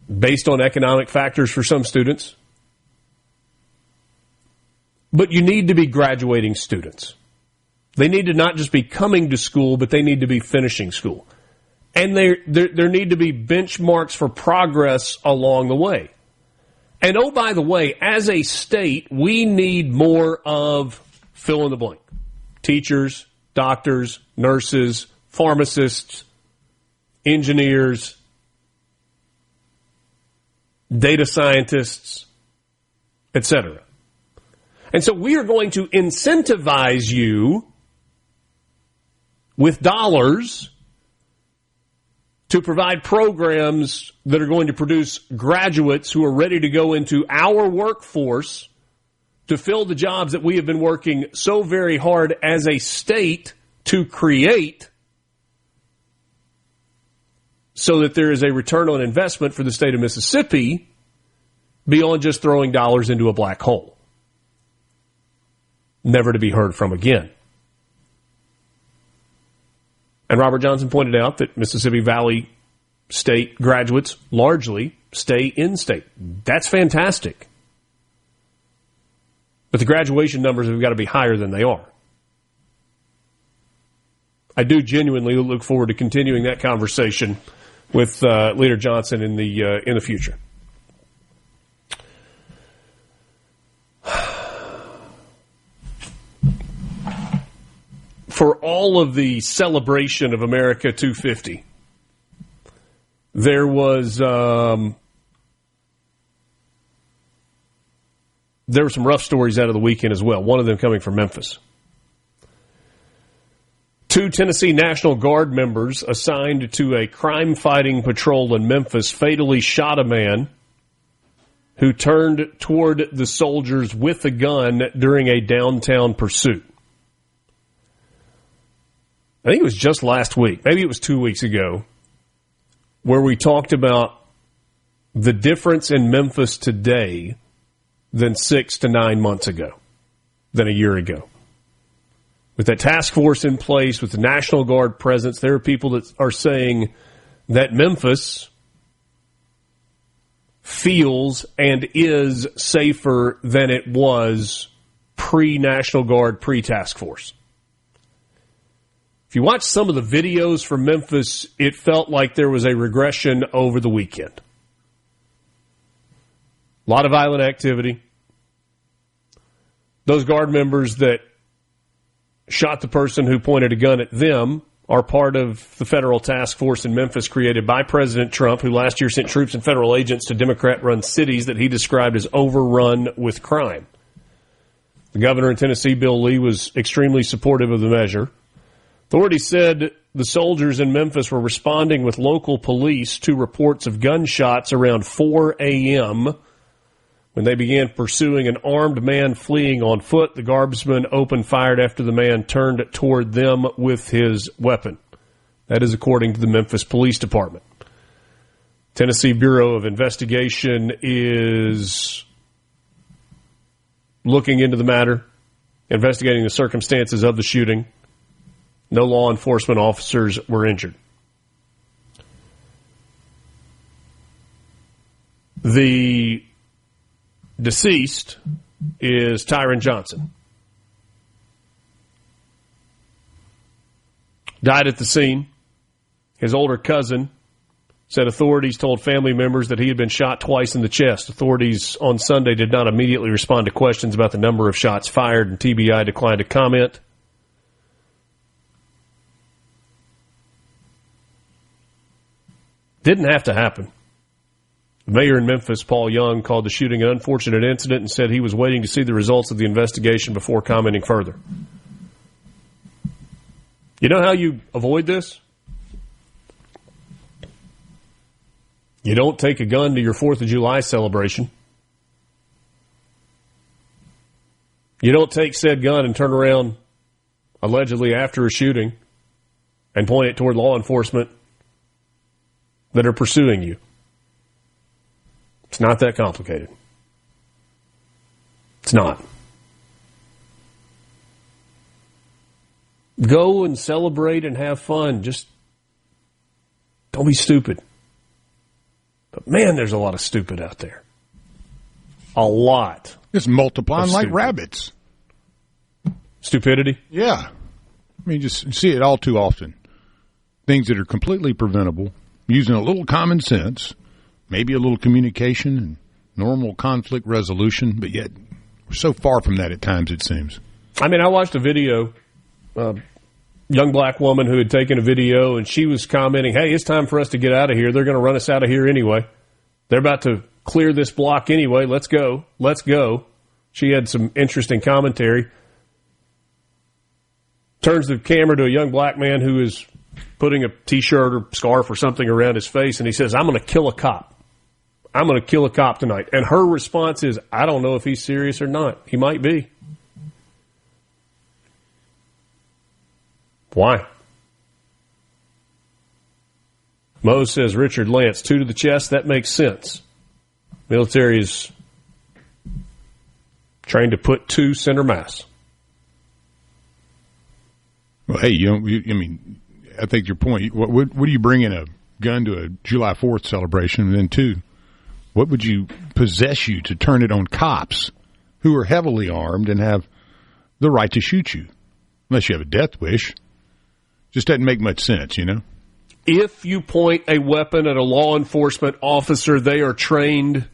based on economic factors for some students. But you need to be graduating students. They need to not just be coming to school, but they need to be finishing school. And there need to be benchmarks for progress along the way. And oh, by the way, as a state, we need more of fill in the blank. Teachers, doctors, nurses, pharmacists, engineers, data scientists, etc. And so we are going to incentivize you with dollars to provide programs that are going to produce graduates who are ready to go into our workforce to fill the jobs that we have been working so very hard as a state to create, so that there is a return on investment for the state of Mississippi beyond just throwing dollars into a black hole, never to be heard from again. And Robert Johnson pointed out that Mississippi Valley State graduates largely stay in state. That's fantastic. But the graduation numbers have got to be higher than they are. I do genuinely look forward to continuing that conversation with Leader Johnson in the future. For all of the celebration of America 250, there was there were some rough stories out of the weekend as well, one of them coming from Memphis. 2 Tennessee National Guard members assigned to a crime-fighting patrol in Memphis fatally shot a man who turned toward the soldiers with a gun during a downtown pursuit. I think it was just last week, maybe it was 2 weeks ago, where we talked about the difference in Memphis today than 6 to 9 months ago, than a year ago. With that task force in place, with the National Guard presence, there are people that are saying that Memphis feels and is safer than it was pre-National Guard, pre-task force. If you watch some of the videos from Memphis, it felt like there was a regression over the weekend. A lot of violent activity. Those Guard members that shot the person who pointed a gun at them are part of the federal task force in Memphis created by President Trump, who last year sent troops and federal agents to Democrat-run cities that he described as overrun with crime. The governor in Tennessee, Bill Lee, was extremely supportive of the measure. Authorities said the soldiers in Memphis were responding with local police to reports of gunshots around 4 a.m. when they began pursuing an armed man fleeing on foot. The guardsmen opened fire after the man turned toward them with his weapon. That is according to the Memphis Police Department. Tennessee Bureau of Investigation is looking into the matter, investigating the circumstances of the shooting. No law enforcement officers were injured. The deceased is Tyron Johnson. Died at the scene. His older cousin said authorities told family members that he had been shot twice in the chest. Authorities on Sunday did not immediately respond to questions about the number of shots fired, and TBI declined to comment. Didn't have to happen. The mayor in Memphis, Paul Young, called the shooting an unfortunate incident and said he was waiting to see the results of the investigation before commenting further. You know how you avoid this? You don't take a gun to your 4th of July celebration. You don't take said gun and turn around, allegedly after a shooting, and point it toward law enforcement that are pursuing you. It's not that complicated. It's not. Go and celebrate and have fun. Just don't be stupid. But man, there's a lot of stupid out there. A lot. It's multiplying like rabbits. Stupidity? Yeah. I mean, just see it all too often. Things that are completely preventable, using a little common sense, maybe a little communication and normal conflict resolution, but yet we're so far from that at times, it seems. I mean, I watched a video, young black woman who had taken a video, and she was commenting, hey, it's time for us to get out of here. They're going to run us out of here anyway. They're about to clear this block anyway. Let's go. Let's go. She had some interesting commentary. Turns the camera to a young black man who is putting a T-shirt or scarf or something around his face, and he says, I'm going to kill a cop. I'm going to kill a cop tonight. And her response is, I don't know if he's serious or not. He might be. Why? Mose says, Richard Lance, 2 to the chest, that makes sense. Military is trained to put 2 center mass. Well, hey, I mean, I think your point, what do you bring in a gun to a July 4th celebration? And then 2, what would you possess you to turn it on cops who are heavily armed and have the right to shoot you? Unless you have a death wish. Just doesn't make much sense, you know? If you point a weapon at a law enforcement officer, they are trained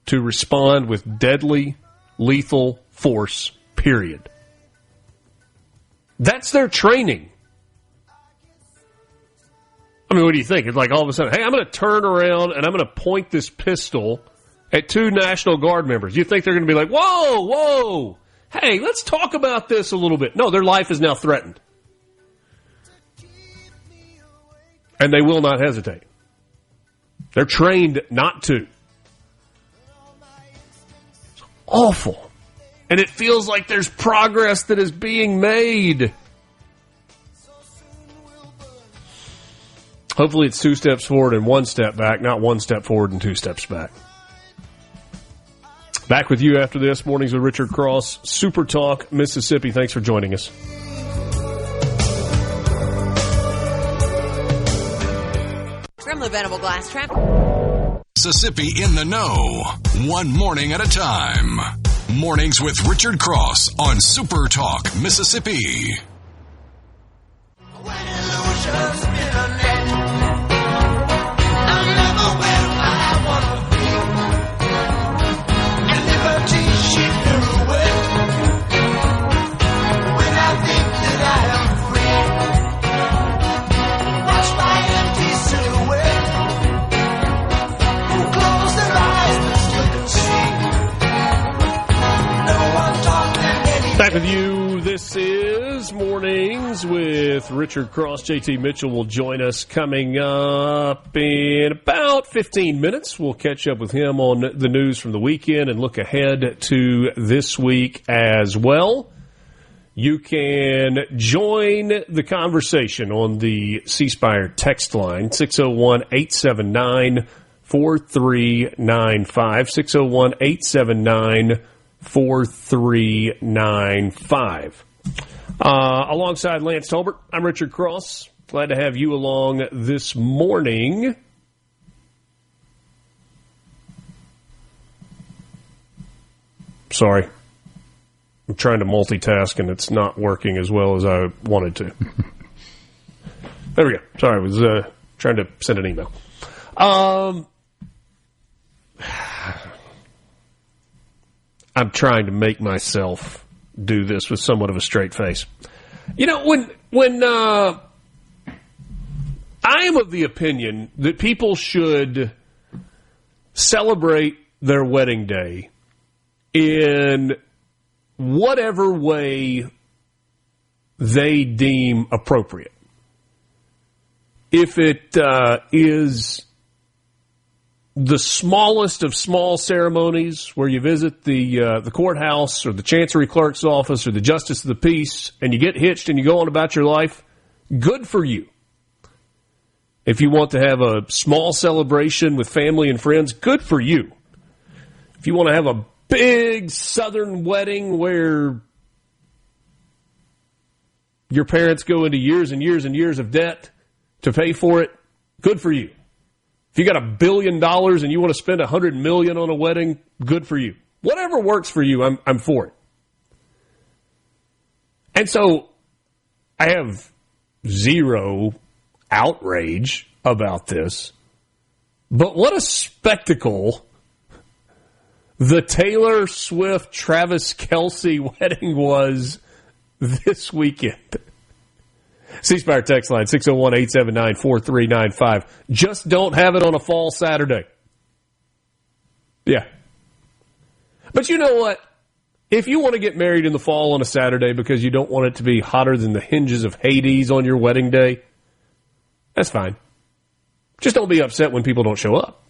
to respond with deadly, lethal force, period. That's their training. I mean, what do you think? It's like all of a sudden, hey, I'm going to turn around and I'm going to point this pistol at 2 National Guard members. You think they're going to be like, whoa, whoa, hey, let's talk about this a little bit. No, their life is now threatened. And they will not hesitate. They're trained not to. It's awful. And it feels like there's progress that is being made. Hopefully it's 2 steps forward and 1 step back, not 1 step forward and 2 steps back. Back with you after this. Mornings with Richard Cross, Super Talk, Mississippi. Thanks for joining us. From the Venable Glass Traffic. Mississippi in the know. One morning at a time. Mornings with Richard Cross on Super Talk, Mississippi. Back with you. This is Mornings with Richard Cross. JT Mitchell will join us coming up in about 15 minutes. We'll catch up with him on the news from the weekend and look ahead to this week as well. You can join the conversation on the C Spire text line, 601-879-4395, 601-879-4395. Alongside Lance Tolbert, I'm Richard Cross. Glad to have you along this morning. Sorry. I'm trying to multitask, and it's not working as well as I wanted to. There we go. Sorry, I was trying to send an email. I'm trying to make myself do this with somewhat of a straight face. You know, when I am of the opinion that people should celebrate their wedding day in whatever way they deem appropriate. If it is the smallest of small ceremonies where you visit the courthouse or the chancery clerk's office or the justice of the peace and you get hitched and you go on about your life, good for you. If you want to have a small celebration with family and friends, good for you. If you want to have a big southern wedding where your parents go into years and years and years of debt to pay for it, good for you. If you got $1 billion and you want to spend $100 million on a wedding, good for you. Whatever works for you, I'm for it. And so I have zero outrage about this, but what a spectacle the Taylor Swift-Travis Kelce wedding was this weekend. C-Spire text line, 601-879-4395. Just don't have it on a fall Saturday. Yeah. But you know what? If you want to get married in the fall on a Saturday because you don't want it to be hotter than the hinges of Hades on your wedding day, that's fine. Just don't be upset when people don't show up.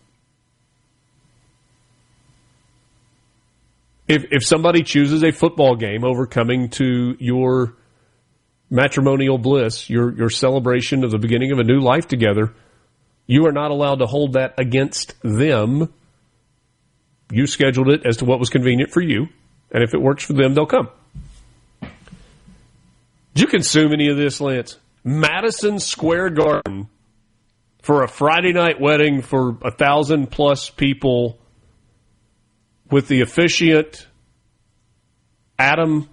If somebody chooses a football game over coming to your matrimonial bliss, your celebration of the beginning of a new life together, you are not allowed to hold that against them. You scheduled it as to what was convenient for you, and if it works for them, they'll come. Did you consume any of this, Lance? Madison Square Garden for a Friday night wedding for 1,000+ people with the officiant Adam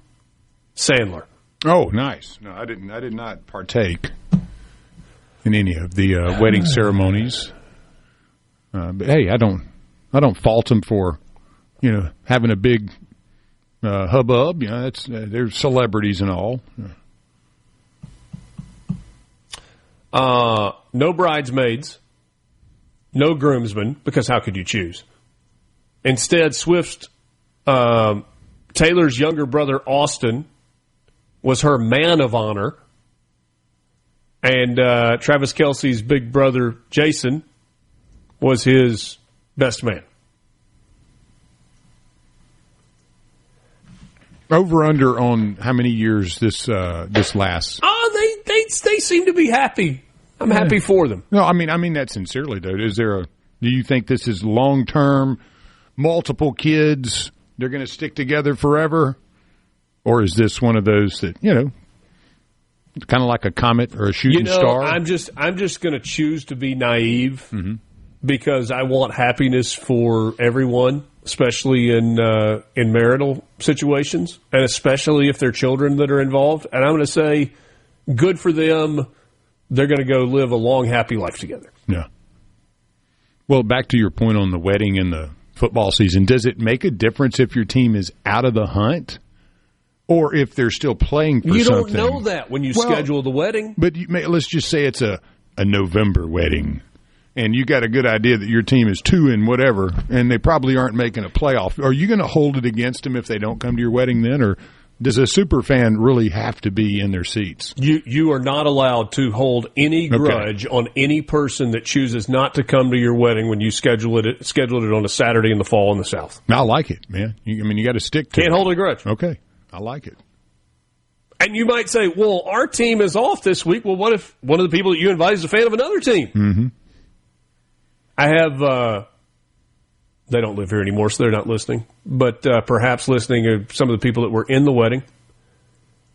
Sandler. Oh, nice. No, I did not partake in any of the wedding ceremonies. But hey, I don't fault them for, having a big hubbub. They're celebrities and all. No bridesmaids, no groomsmen, because how could you choose? Instead, Taylor's younger brother, Austin, was her man of honor. And Travis Kelce's big brother, Jason, was his best man. Over under on how many years this lasts? Oh, they seem to be happy. I'm happy for them. No, I mean that sincerely, though. Do you think this is long term, multiple kids, they're going to stick together forever? Or is this one of those that, kind of like a comet or a shooting star? I'm just going to choose to be naive because I want happiness for everyone, especially in marital situations, and especially if there are children that are involved. And I'm going to say, good for them. They're going to go live a long, happy life together. Yeah. Well, back to your point on the wedding and the football season, does it make a difference if your team is out of the hunt? Or if they're still playing for something. You don't know that when you schedule the wedding. But let's just say it's a November wedding, and you got a good idea that your team is 2 and whatever, and they probably aren't making a playoff. Are you going to hold it against them if they don't come to your wedding then? Or does a super fan really have to be in their seats? You are not allowed to hold any grudge on any person that chooses not to come to your wedding when you scheduled it on a Saturday in the fall in the South. I like it, man. You got to stick to it. Can't hold a grudge. Okay. I like it. And you might say, well, our team is off this week. Well, what if one of the people that you invite is a fan of another team? Mm-hmm. I have, they don't live here anymore, so they're not listening. But perhaps listening are some of the people that were in the wedding.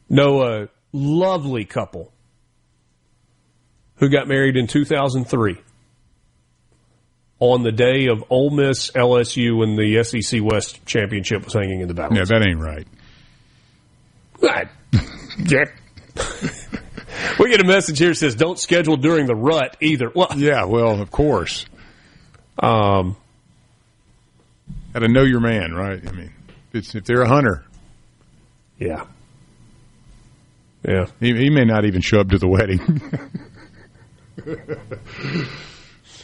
Know a lovely couple who got married in 2003. on the day of Ole Miss LSU when the SEC West championship was hanging in the balance. Yeah, that ain't right. Right. Jack. We get a message here that says, don't schedule during the rut either. Well, yeah, well, of course. Got to know your man, right? I mean, if they're a hunter. Yeah. Yeah. He may not even show up to the wedding.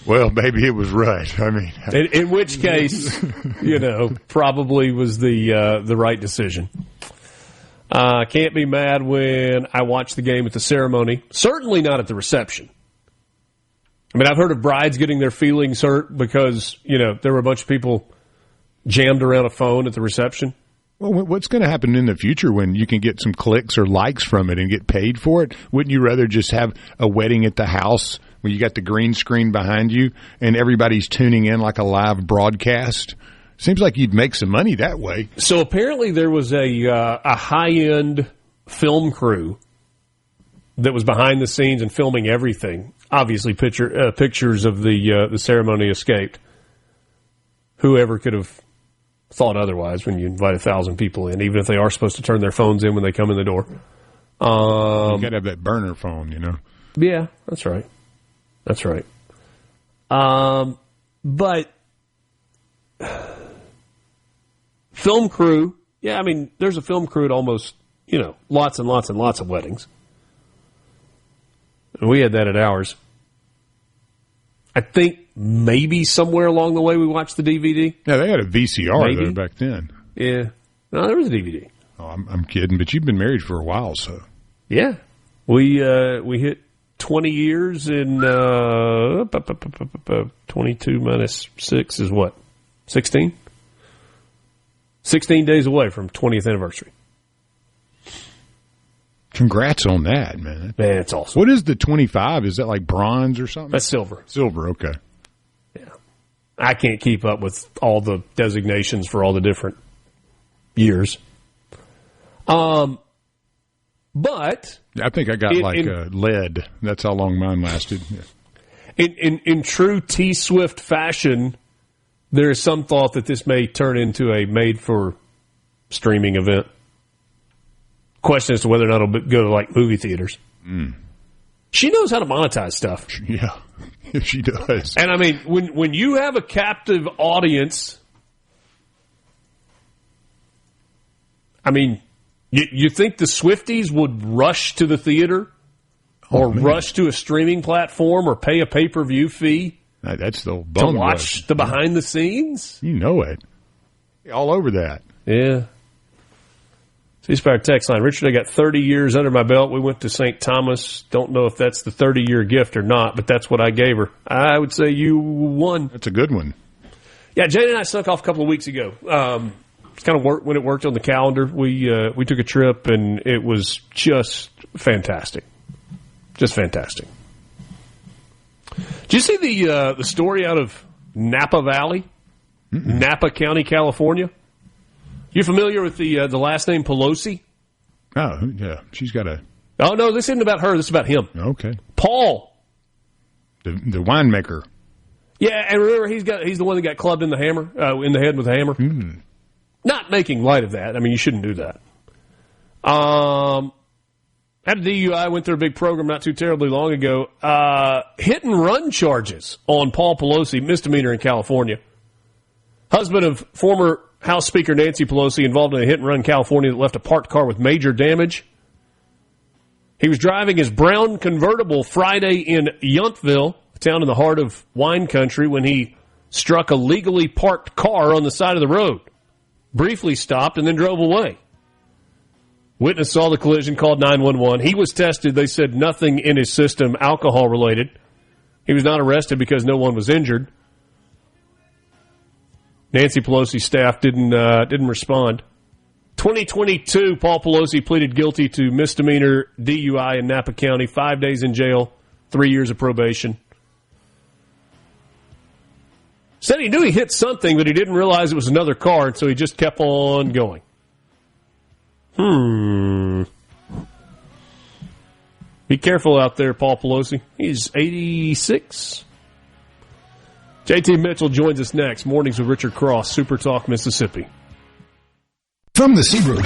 Well, maybe it was right. I mean, in which case, probably was the right decision. Can't be mad when I watch the game at the ceremony. Certainly not at the reception. I mean, I've heard of brides getting their feelings hurt because, there were a bunch of people jammed around a phone at the reception. Well, what's going to happen in the future when you can get some clicks or likes from it and get paid for it? Wouldn't you rather just have a wedding at the house where you got the green screen behind you and everybody's tuning in like a live broadcast? Seems like you'd make some money that way. So apparently there was a high-end film crew that was behind the scenes and filming everything. Obviously, pictures of the ceremony escaped. Whoever could have thought otherwise when you invite 1,000 people in, even if they are supposed to turn their phones in when they come in the door. You got to have that burner phone, Yeah, that's right. That's right. But film crew, yeah, I mean, there's a film crew at almost, lots and lots and lots of weddings. And we had that at ours. I think maybe somewhere along the way we watched the DVD. Yeah, they had a VCR there back then. Yeah. No, there was a DVD. Oh, I'm kidding, but you've been married for a while, so. Yeah. We hit 20 years in 22 minus 6 is what? 16? 16 days away from 20th anniversary. Congrats on that, man. Man, it's awesome. What is the 25? Is that like bronze or something? That's silver. Silver, okay. Yeah. I can't keep up with all the designations for all the different years. But I think I got lead. That's how long mine lasted. Yeah. In true T Swift fashion, there is some thought that this may turn into a made-for-streaming event. Question as to whether or not it'll go to movie theaters. She knows how to monetize stuff. Yeah, she does. And I mean, when you have a captive audience, I mean, you think the Swifties would rush to the theater or rush to a streaming platform or pay a pay-per-view fee? That's the to watch the behind the scenes. You know it. All over that. Yeah. C-Spire text line. Richard, I got 30 years under my belt. We went to St. Thomas. Don't know if that's the 30-year gift or not, but that's what I gave her. I would say you won. That's a good one. Yeah, Jane and I snuck off a couple of weeks ago. It's kind of when it worked on the calendar. We took a trip, and it was just fantastic. Just fantastic. Did you see the story out of Napa Valley? Napa County, California? You familiar with the last name Pelosi? Oh, yeah. She's got a... Oh, no, this isn't about her. This is about him. Okay. Paul. The winemaker. Yeah, and remember, he's the one that got clubbed in the head with a hammer. Not making light of that. I mean, you shouldn't do that. Had a DUI, went through a big program not too terribly long ago. Hit and run charges on Paul Pelosi, misdemeanor in California. Husband of former House Speaker Nancy Pelosi involved in a hit and run in California that left a parked car with major damage. He was driving his brown convertible Friday in Yountville, a town in the heart of wine country, when he struck a legally parked car on the side of the road. Briefly stopped and then drove away. Witness saw the collision, called 911. He was tested. They said nothing in his system alcohol related. He was not arrested because no one was injured. Nancy Pelosi's staff didn't respond. 2022, Paul Pelosi pleaded guilty to misdemeanor DUI in Napa County, 5 days in jail, 3 years of probation. Said he knew he hit something, but he didn't realize it was another car, and so he just kept on going. Be careful out there, Paul Pelosi. He's 86. JT Mitchell joins us next. Mornings with Richard Cross, Super Talk, Mississippi. From the Seabrook.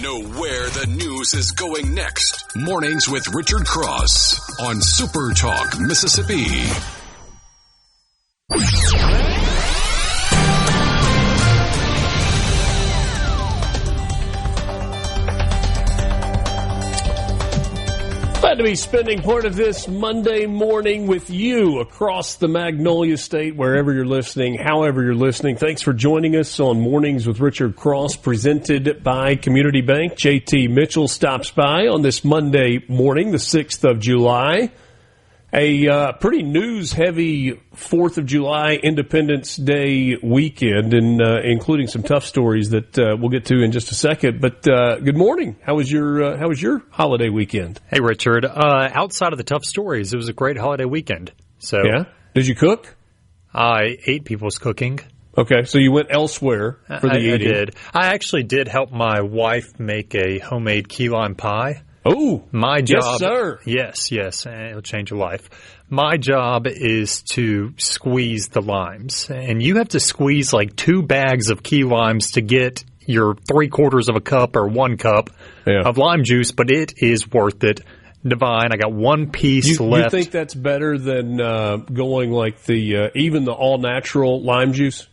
Know where the news is going next. Mornings with Richard Cross on Super Talk, Mississippi. Glad to be spending part of this Monday morning with you across the Magnolia State, wherever you're listening, however you're listening. Thanks for joining us on Mornings with Richard Cross, presented by Community Bank. JT Mitchell stops by on this Monday morning, the 6th of July. A pretty news-heavy 4th of July Independence Day weekend, and including some tough stories that we'll get to in just a second. But good morning. How was your holiday weekend? Hey, Richard. Outside of the tough stories, it was a great holiday weekend. So, yeah? Did you cook? I ate people's cooking. Okay, so you went elsewhere for the eating. I did. I actually did help my wife make a homemade key lime pie. Oh, my job. Yes, sir. Yes, it'll change your life. My job is to squeeze the limes, and you have to squeeze like 2 bags of key limes to get your 3/4 of a cup or 1 cup of lime juice, but it is worth it. Divine. I got 1 piece left. You think that's better than going like even the all natural lime juice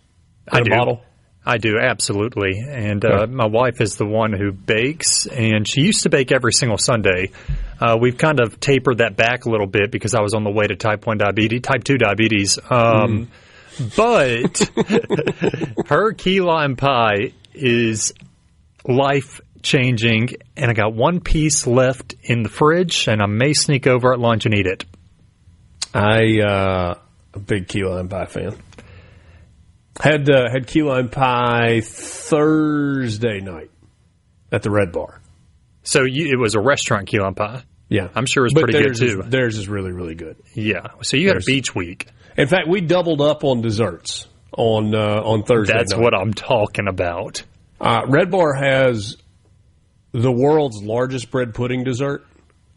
in a bottle? I do, absolutely. And my wife is the one who bakes, and she used to bake every single Sunday. We've kind of tapered that back a little bit because I was on the way to type 2 diabetes. But her key lime pie is life-changing, and I got 1 piece left in the fridge, and I may sneak over at lunch and eat it. A big key lime pie fan. Had key lime pie Thursday night at the Red Bar. So it was a restaurant key lime pie? Yeah. I'm sure it was pretty good, too. Theirs is really, really good. Yeah. So you had a beach week. In fact, we doubled up on desserts on Thursday That's night. what I'm talking about. Red Bar has the world's largest bread pudding dessert.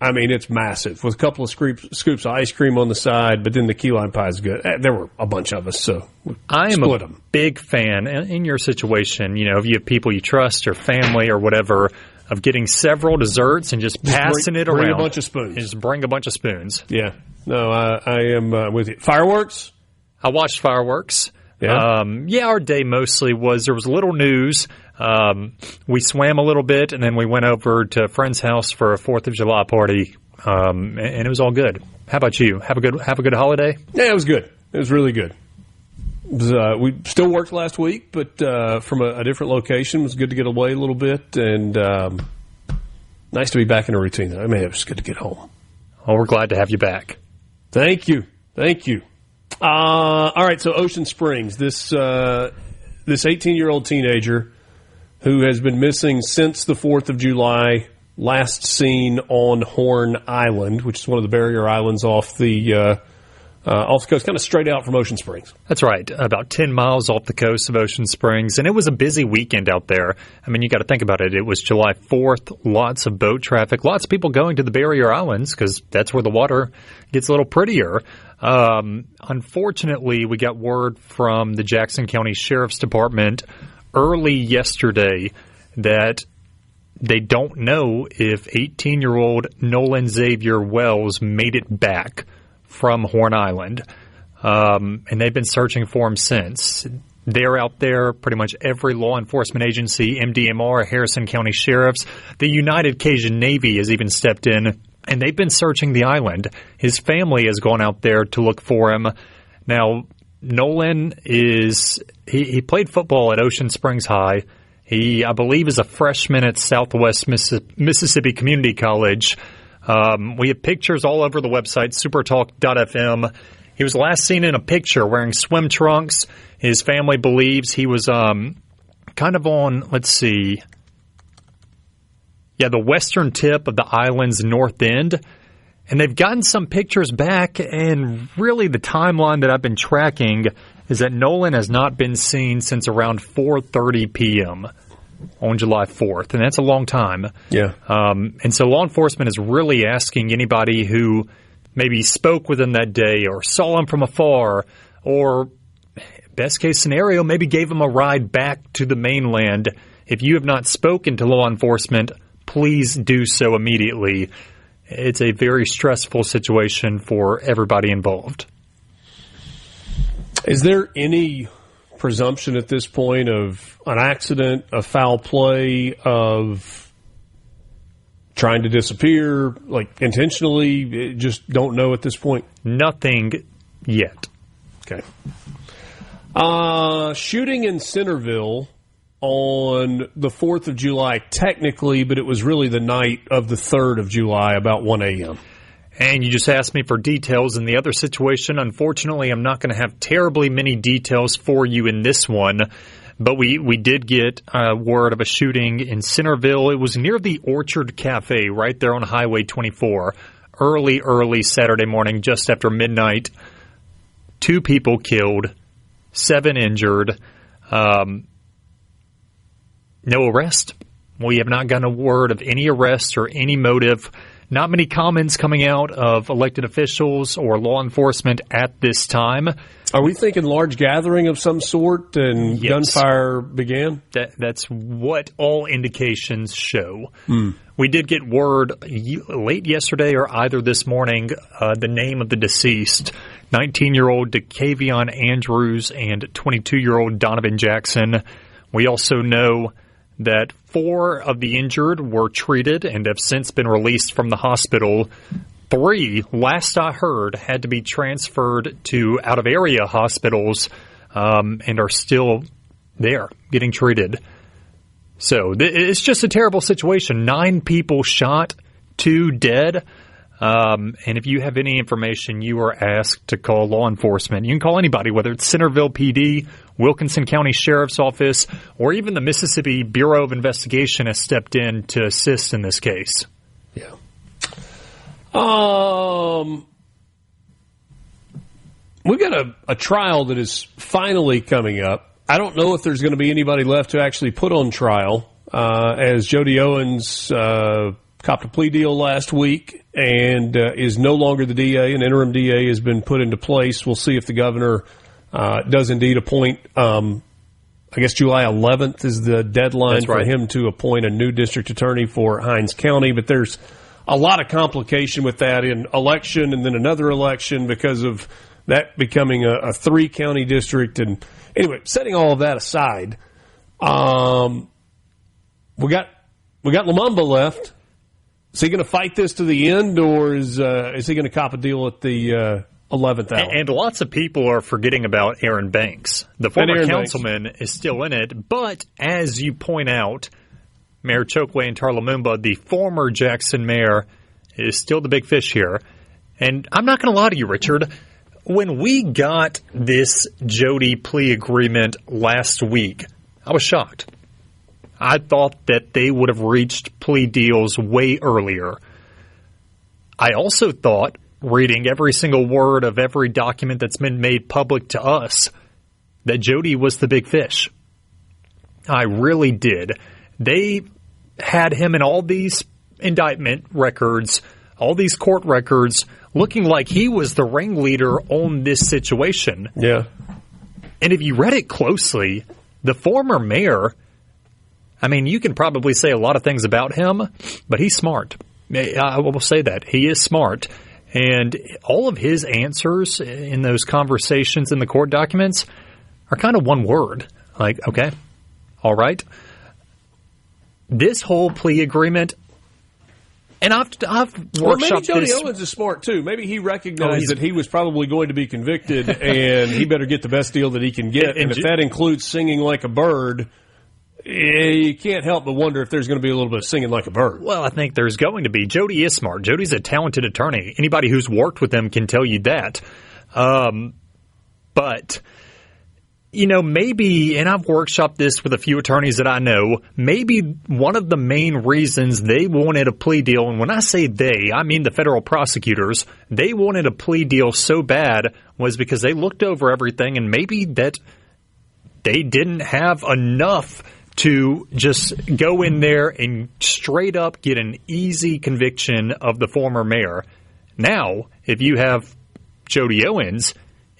I mean, it's massive, with a couple of scoops of ice cream on the side, but then the key lime pie is good. There were a bunch of us, so we split them. Big fan, in your situation, if you have people you trust or family or whatever, of getting several desserts and just passing it around. Bring a bunch of spoons. Just bring a bunch of spoons. Yeah. No, I am with you. Fireworks? I watched fireworks. Yeah. Our day mostly was, there was a little news. We swam a little bit, and then we went over to a friend's house for a 4th of July party, and it was all good. How about you? Have a good holiday? Yeah, it was good. It was really good. It was, we still worked last week, but from a different location. It was good to get away a little bit, and nice to be back in a routine. I mean, it was good to get home. Well, we're glad to have you back. Thank you. All right, so Ocean Springs, this 18-year-old teenager who has been missing since the 4th of July, last seen on Horn Island, which is one of the barrier islands off the coast, kind of straight out from Ocean Springs. That's right, about 10 miles off the coast of Ocean Springs, and it was a busy weekend out there. I mean, you got to think about it. It was July 4th, lots of boat traffic, lots of people going to the barrier islands because that's where the water gets a little prettier. Unfortunately, we got word from the Jackson County Sheriff's Department early yesterday that they don't know if 18-year-old Nolan Xavier Wells made it back from Horn Island. And they've been searching for him since. They're out there, pretty much every law enforcement agency, MDMR, Harrison County Sheriffs, the United Cajun Navy has even stepped in, and they've been searching the island. His family has gone out there to look for him. Now, Nolan he played football at Ocean Springs High. He, I believe, is a freshman at Southwest Mississippi Community College. We have pictures all over the website, supertalk.fm. He was last seen in a picture wearing swim trunks. His family believes he was kind of on, the western tip of the island's north end. And they've gotten some pictures back, and really the timeline that I've been tracking is that Nolan has not been seen since around 4:30 p.m. on July 4th, and that's a long time. Yeah. And so law enforcement is really asking anybody who maybe spoke with him that day or saw him from afar or best case scenario, maybe gave him a ride back to the mainland. If you have not spoken to law enforcement, please do so immediately. It's a very stressful situation for everybody involved. Is there any presumption at this point of an accident, a foul play, of trying to disappear, like intentionally? Just don't know at this point? Nothing yet. Okay. Shooting in Centerville on the 4th of July, technically, but it was really the night of the 3rd of July, about 1 a.m. And you just asked me for details in the other situation. Unfortunately, I'm not going to have terribly many details for you in this one, but we did get word of a shooting in Centerville. It was near the Orchard Cafe right there on Highway 24, early Saturday morning, just after midnight. 2 people killed, 7 injured. No arrest. We have not gotten a word of any arrest or any motive. Not many comments coming out of elected officials or law enforcement at this time. Are we thinking large gathering of some sort and gunfire began? That's what all indications show. We did get word late yesterday or either this morning, the name of the deceased, 19-year-old DeCavion Andrews and 22-year-old Donovan Jackson. We also know that 4 of the injured were treated and have since been released from the hospital. 3, last I heard, had to be transferred to out-of-area hospitals and are still there getting treated. So it's just a terrible situation. 9 people shot, 2 dead. And if you have any information, you are asked to call law enforcement. You can call anybody, whether it's Centerville PD, Wilkinson County Sheriff's Office, or even the Mississippi Bureau of Investigation has stepped in to assist in this case. Yeah. We've got a trial that is finally coming up. I don't know if there's going to be anybody left to actually put on trial, as Jody Owens copped a plea deal last week and is no longer the DA. An interim DA has been put into place. We'll see if the governor does indeed appoint, I guess July 11th is the deadline for him to appoint a new district attorney for Hinds County. But there's a lot of complication with that in election and then another election because of that becoming a 3-county district. And anyway, setting all of that aside, we got Lumumba left. Is he going to fight this to the end, or is he going to cop a deal at the 11th hour? And lots of people are forgetting about Aaron Banks. The former councilman is still in it, but as you point out, Mayor Chokwe and Lumumba, the former Jackson mayor, is still the big fish here. And I'm not going to lie to you, Richard. When we got this Jody plea agreement last week, I was shocked. I thought that they would have reached plea deals way earlier. I also thought, reading every single word of every document that's been made public to us, that Jody was the big fish. I really did. They had him in all these indictment records, all these court records, looking like he was the ringleader on this situation. Yeah. And if you read it closely, the former mayor, I mean, you can probably say a lot of things about him, but he's smart. I will say that. He is smart. And all of his answers in those conversations in the court documents are kind of one word. Like, okay, all right. This whole plea agreement, and I've workshopped maybe Jody this. Owens is smart, too. Maybe he recognized that he was probably going to be convicted, and he better get the best deal that he can get. And if that includes singing like a bird, you can't help but wonder if there's going to be a little bit of singing like a bird. Well, I think there's going to be. Jody is smart. Jody's a talented attorney. Anybody who's worked with him can tell you that. But, you know, maybe, and I've workshopped this with a few attorneys that I know, maybe one of the main reasons they wanted a plea deal, and when I say they, I mean the federal prosecutors, they wanted a plea deal so bad was because they looked over everything and maybe that they didn't have enough to just go in there and straight up get an easy conviction of the former mayor. Now, if you have Jody Owens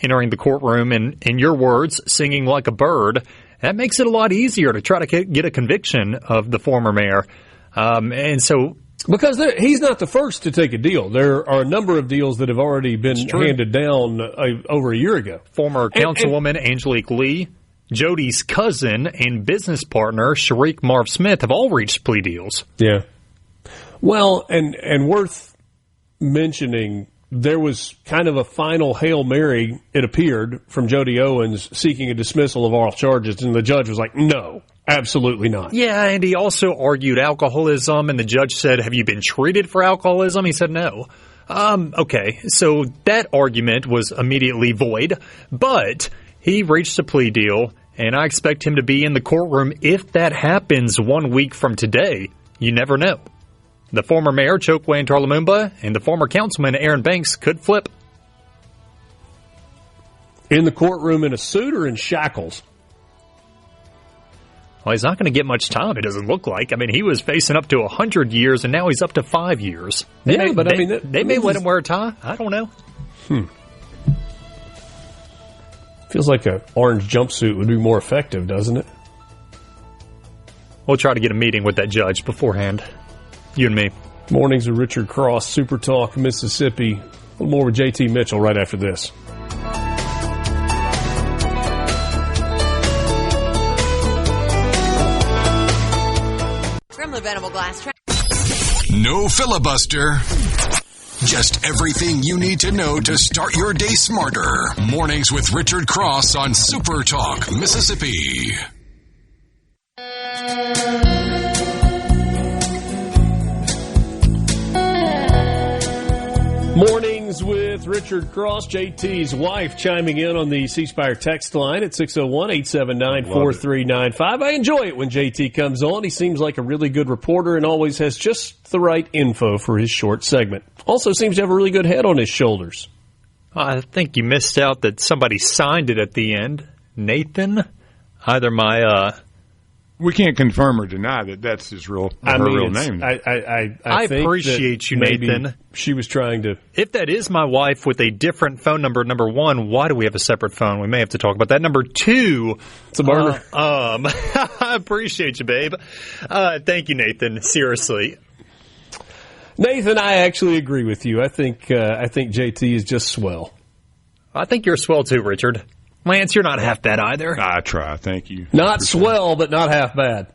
entering the courtroom and, in your words, singing like a bird, that makes it a lot easier to try to get a conviction of the former mayor. And so... Because he's not the first to take a deal. There are a number of deals that have already been handed down over a year ago. Former Councilwoman Angelique Lee, Jody's cousin and business partner, Sharik Marv Smith, have all reached plea deals. Yeah. Well, and worth mentioning, there was kind of a final Hail Mary, it appeared, from Jody Owens seeking a dismissal of all charges, and the judge was like, no, absolutely not. Yeah, and he also argued alcoholism, and the judge said, have you been treated for alcoholism? He said no. Okay, so that argument was immediately void, but he reached a plea deal, and I expect him to be in the courtroom if that happens 1 week from today. You never know. The former mayor, Chokwe Ntarlamumba, and the former councilman, Aaron Banks, could flip. In the courtroom in a suit or in shackles? Well, he's not going to get much time, it doesn't look like. I mean, he was facing up to 100 years, and now he's up to 5 years. They may let him wear a tie. I don't know. Feels like an orange jumpsuit would be more effective, doesn't it? We'll try to get a meeting with that judge beforehand. You and me. Mornings with Richard Cross, Super Talk, Mississippi. A little more with JT Mitchell right after this. From the Venable Glass Trap. No filibuster. Just everything you need to know to start your day smarter. Mornings with Richard Cross on Super Talk, Mississippi. Mornings with Richard Cross, JT's wife, chiming in on the C Spire text line at 601-879-4395. I enjoy it when JT comes on. He seems like a really good reporter and always has just the right info for his short segment. Also seems to have a really good head on his shoulders. I think you missed out that somebody signed it at the end. Nathan? Either my... We can't confirm or deny that that's his real name. I appreciate you, Nathan. She was trying to... If that is my wife with a different phone number, number one, why do we have a separate phone? We may have to talk about that. Number two... It's a burner. I appreciate you, babe. Thank you, Nathan. Seriously. Nathan, I actually agree with you. I think JT is just swell. I think you're swell too, Richard. Lance, you're not half bad either. I try. Thank you. Not swell, but not half bad.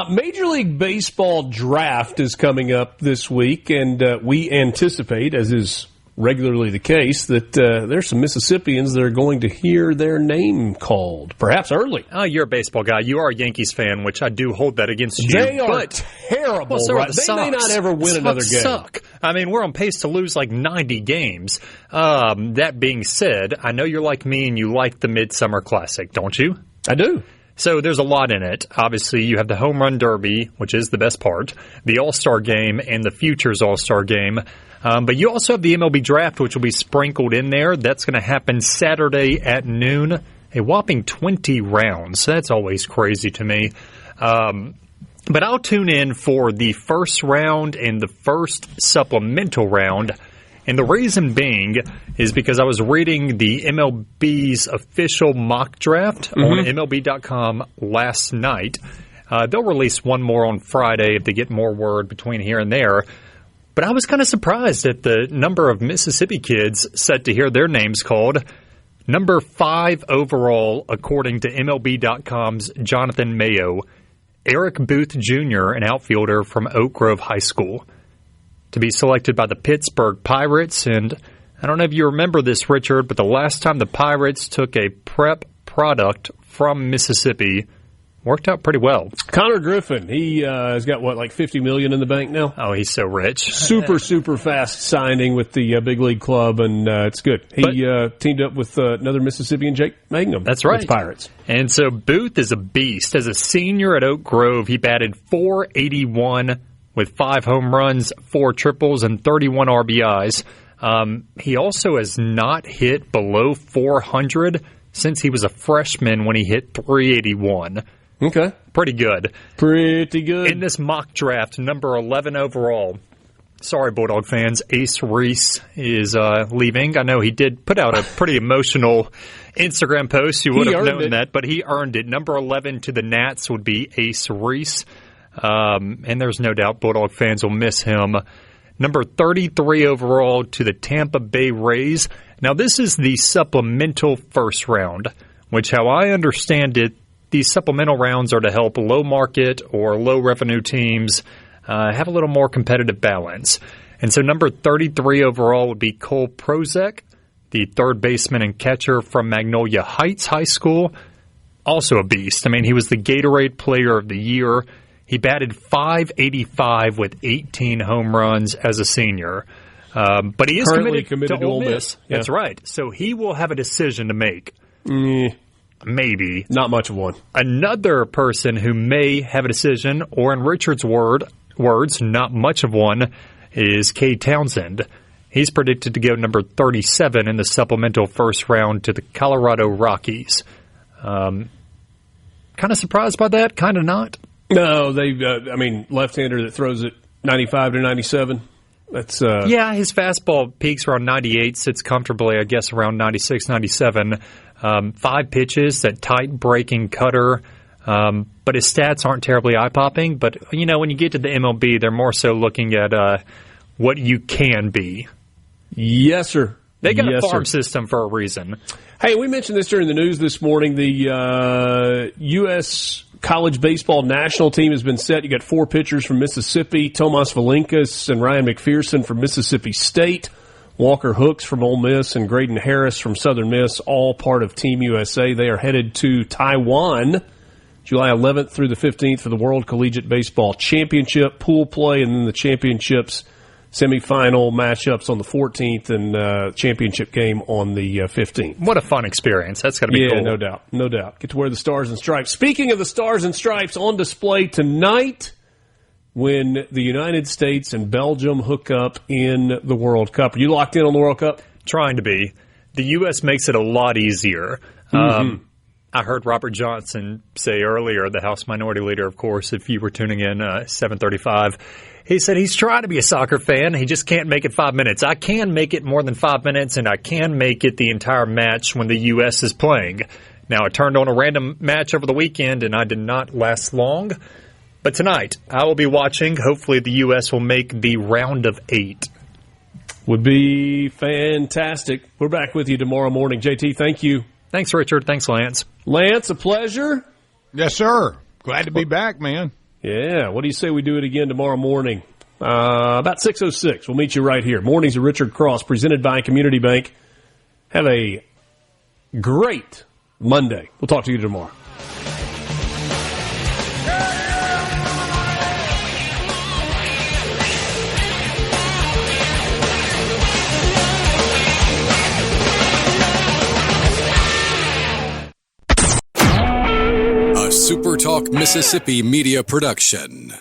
Major League Baseball draft is coming up this week, and we anticipate, as is regularly the case, that there's some Mississippians that are going to hear their name called, perhaps early. Oh, you're a baseball guy. You are a Yankees fan, which I do hold that against you. They are terrible. Well, right? They may not ever win another game. Suck. I mean, we're on pace to lose like 90 games. That being said, I know you're like me and you like the Midsummer Classic, don't you? I do. So there's a lot in it. Obviously, you have the Home Run Derby, which is the best part, the All-Star Game, and the Futures All-Star Game. But you also have the MLB Draft, which will be sprinkled in there. That's going to happen Saturday at noon. A whopping 20 rounds. That's always crazy to me. But I'll tune in for the first round and the first supplemental round. And the reason being is because I was reading the MLB's official mock draft on MLB.com last night. They'll release one more on Friday if they get more word between here and there. But I was kind of surprised at the number of Mississippi kids set to hear their names called. Number 5 overall, according to MLB.com's Jonathan Mayo, Eric Booth Jr., an outfielder from Oak Grove High School, to be selected by the Pittsburgh Pirates. And I don't know if you remember this, Richard, but the last time the Pirates took a prep product from Mississippi, worked out pretty well. Connor Griffin, he has got, like $50 million in the bank now? Oh, he's so rich. Super fast signing with the big league club, and it's good. He teamed up with another Mississippian, Jake Mangum. That's right. With Pirates. And so Booth is a beast. As a senior at Oak Grove, he batted .481 with 5 home runs, 4 triples, and 31 RBIs. He also has not hit below 400 since he was a freshman when he hit .381. Okay. Pretty good. Pretty good. In this mock draft, number 11 overall, Sorry, Bulldog fans. Ace Reese is leaving. I know he did put out a pretty emotional Instagram post. You would have known that, but he earned it. Number 11 to the Nats would be Ace Reese. And there's no doubt Bulldog fans will miss him. Number 33 overall to the Tampa Bay Rays. Now, this is the supplemental first round, which, how I understand it, these supplemental rounds are to help low market or low revenue teams have a little more competitive balance. And so number 33 overall would be Cole Prozek, the third baseman and catcher from Magnolia Heights High School. Also a beast. I mean, he was the Gatorade Player of the Year. He batted .585 with 18 home runs as a senior. But he is committed to Ole Miss. Yeah. That's right. So he will have a decision to make. Maybe. Not much of one. Another person who may have a decision, or in Richard's words, not much of one, is Cade Townsend. He's predicted to go number 37 in the supplemental first round to the Colorado Rockies. Kind of surprised by that? Kind of not? No, left-hander that throws it 95 to 97. That's yeah, his fastball peaks around 98, sits comfortably, I guess, around 96, 97. 5 pitches, that tight breaking cutter. But his stats aren't terribly eye-popping. But, when you get to the MLB, they're more so looking at what you can be. Yes, sir. They got a farm system for a reason. Hey, we mentioned this during the news this morning. The U.S. college baseball national team has been set. You got 4 pitchers from Mississippi, Tomas Valinkas and Ryan McPherson from Mississippi State, Walker Hooks from Ole Miss, and Graydon Harris from Southern Miss, all part of Team USA. They are headed to Taiwan July 11th through the 15th for the World Collegiate Baseball Championship, pool play, and then the championships semifinal matchups on the 14th and championship game on the 15th. What a fun experience. That's got to be cool. Yeah, no doubt. Get to wear the Stars and Stripes. Speaking of the Stars and Stripes, on display tonight when the United States and Belgium hook up in the World Cup. Are you locked in on the World Cup? Trying to be. The U.S. makes it a lot easier. I heard Robert Johnson say earlier, the House Minority Leader, of course, if you were tuning in, 7:35, he said he's trying to be a soccer fan. He just can't make it 5 minutes. I can make it more than 5 minutes, and I can make it the entire match when the U.S. is playing. Now, I turned on a random match over the weekend, and I did not last long. But tonight, I will be watching. Hopefully, the U.S. will make the round of 8. Would be fantastic. We're back with you tomorrow morning. JT, thank you. Thanks, Richard. Thanks, Lance. Lance, a pleasure. Yes, sir. Glad to be back, man. Yeah. What do you say we do it again tomorrow morning? About 6:06. We'll meet you right here. Mornings of Richard Cross, presented by Community Bank. Have a great Monday. We'll talk to you tomorrow. SuperTalk Mississippi Media Production.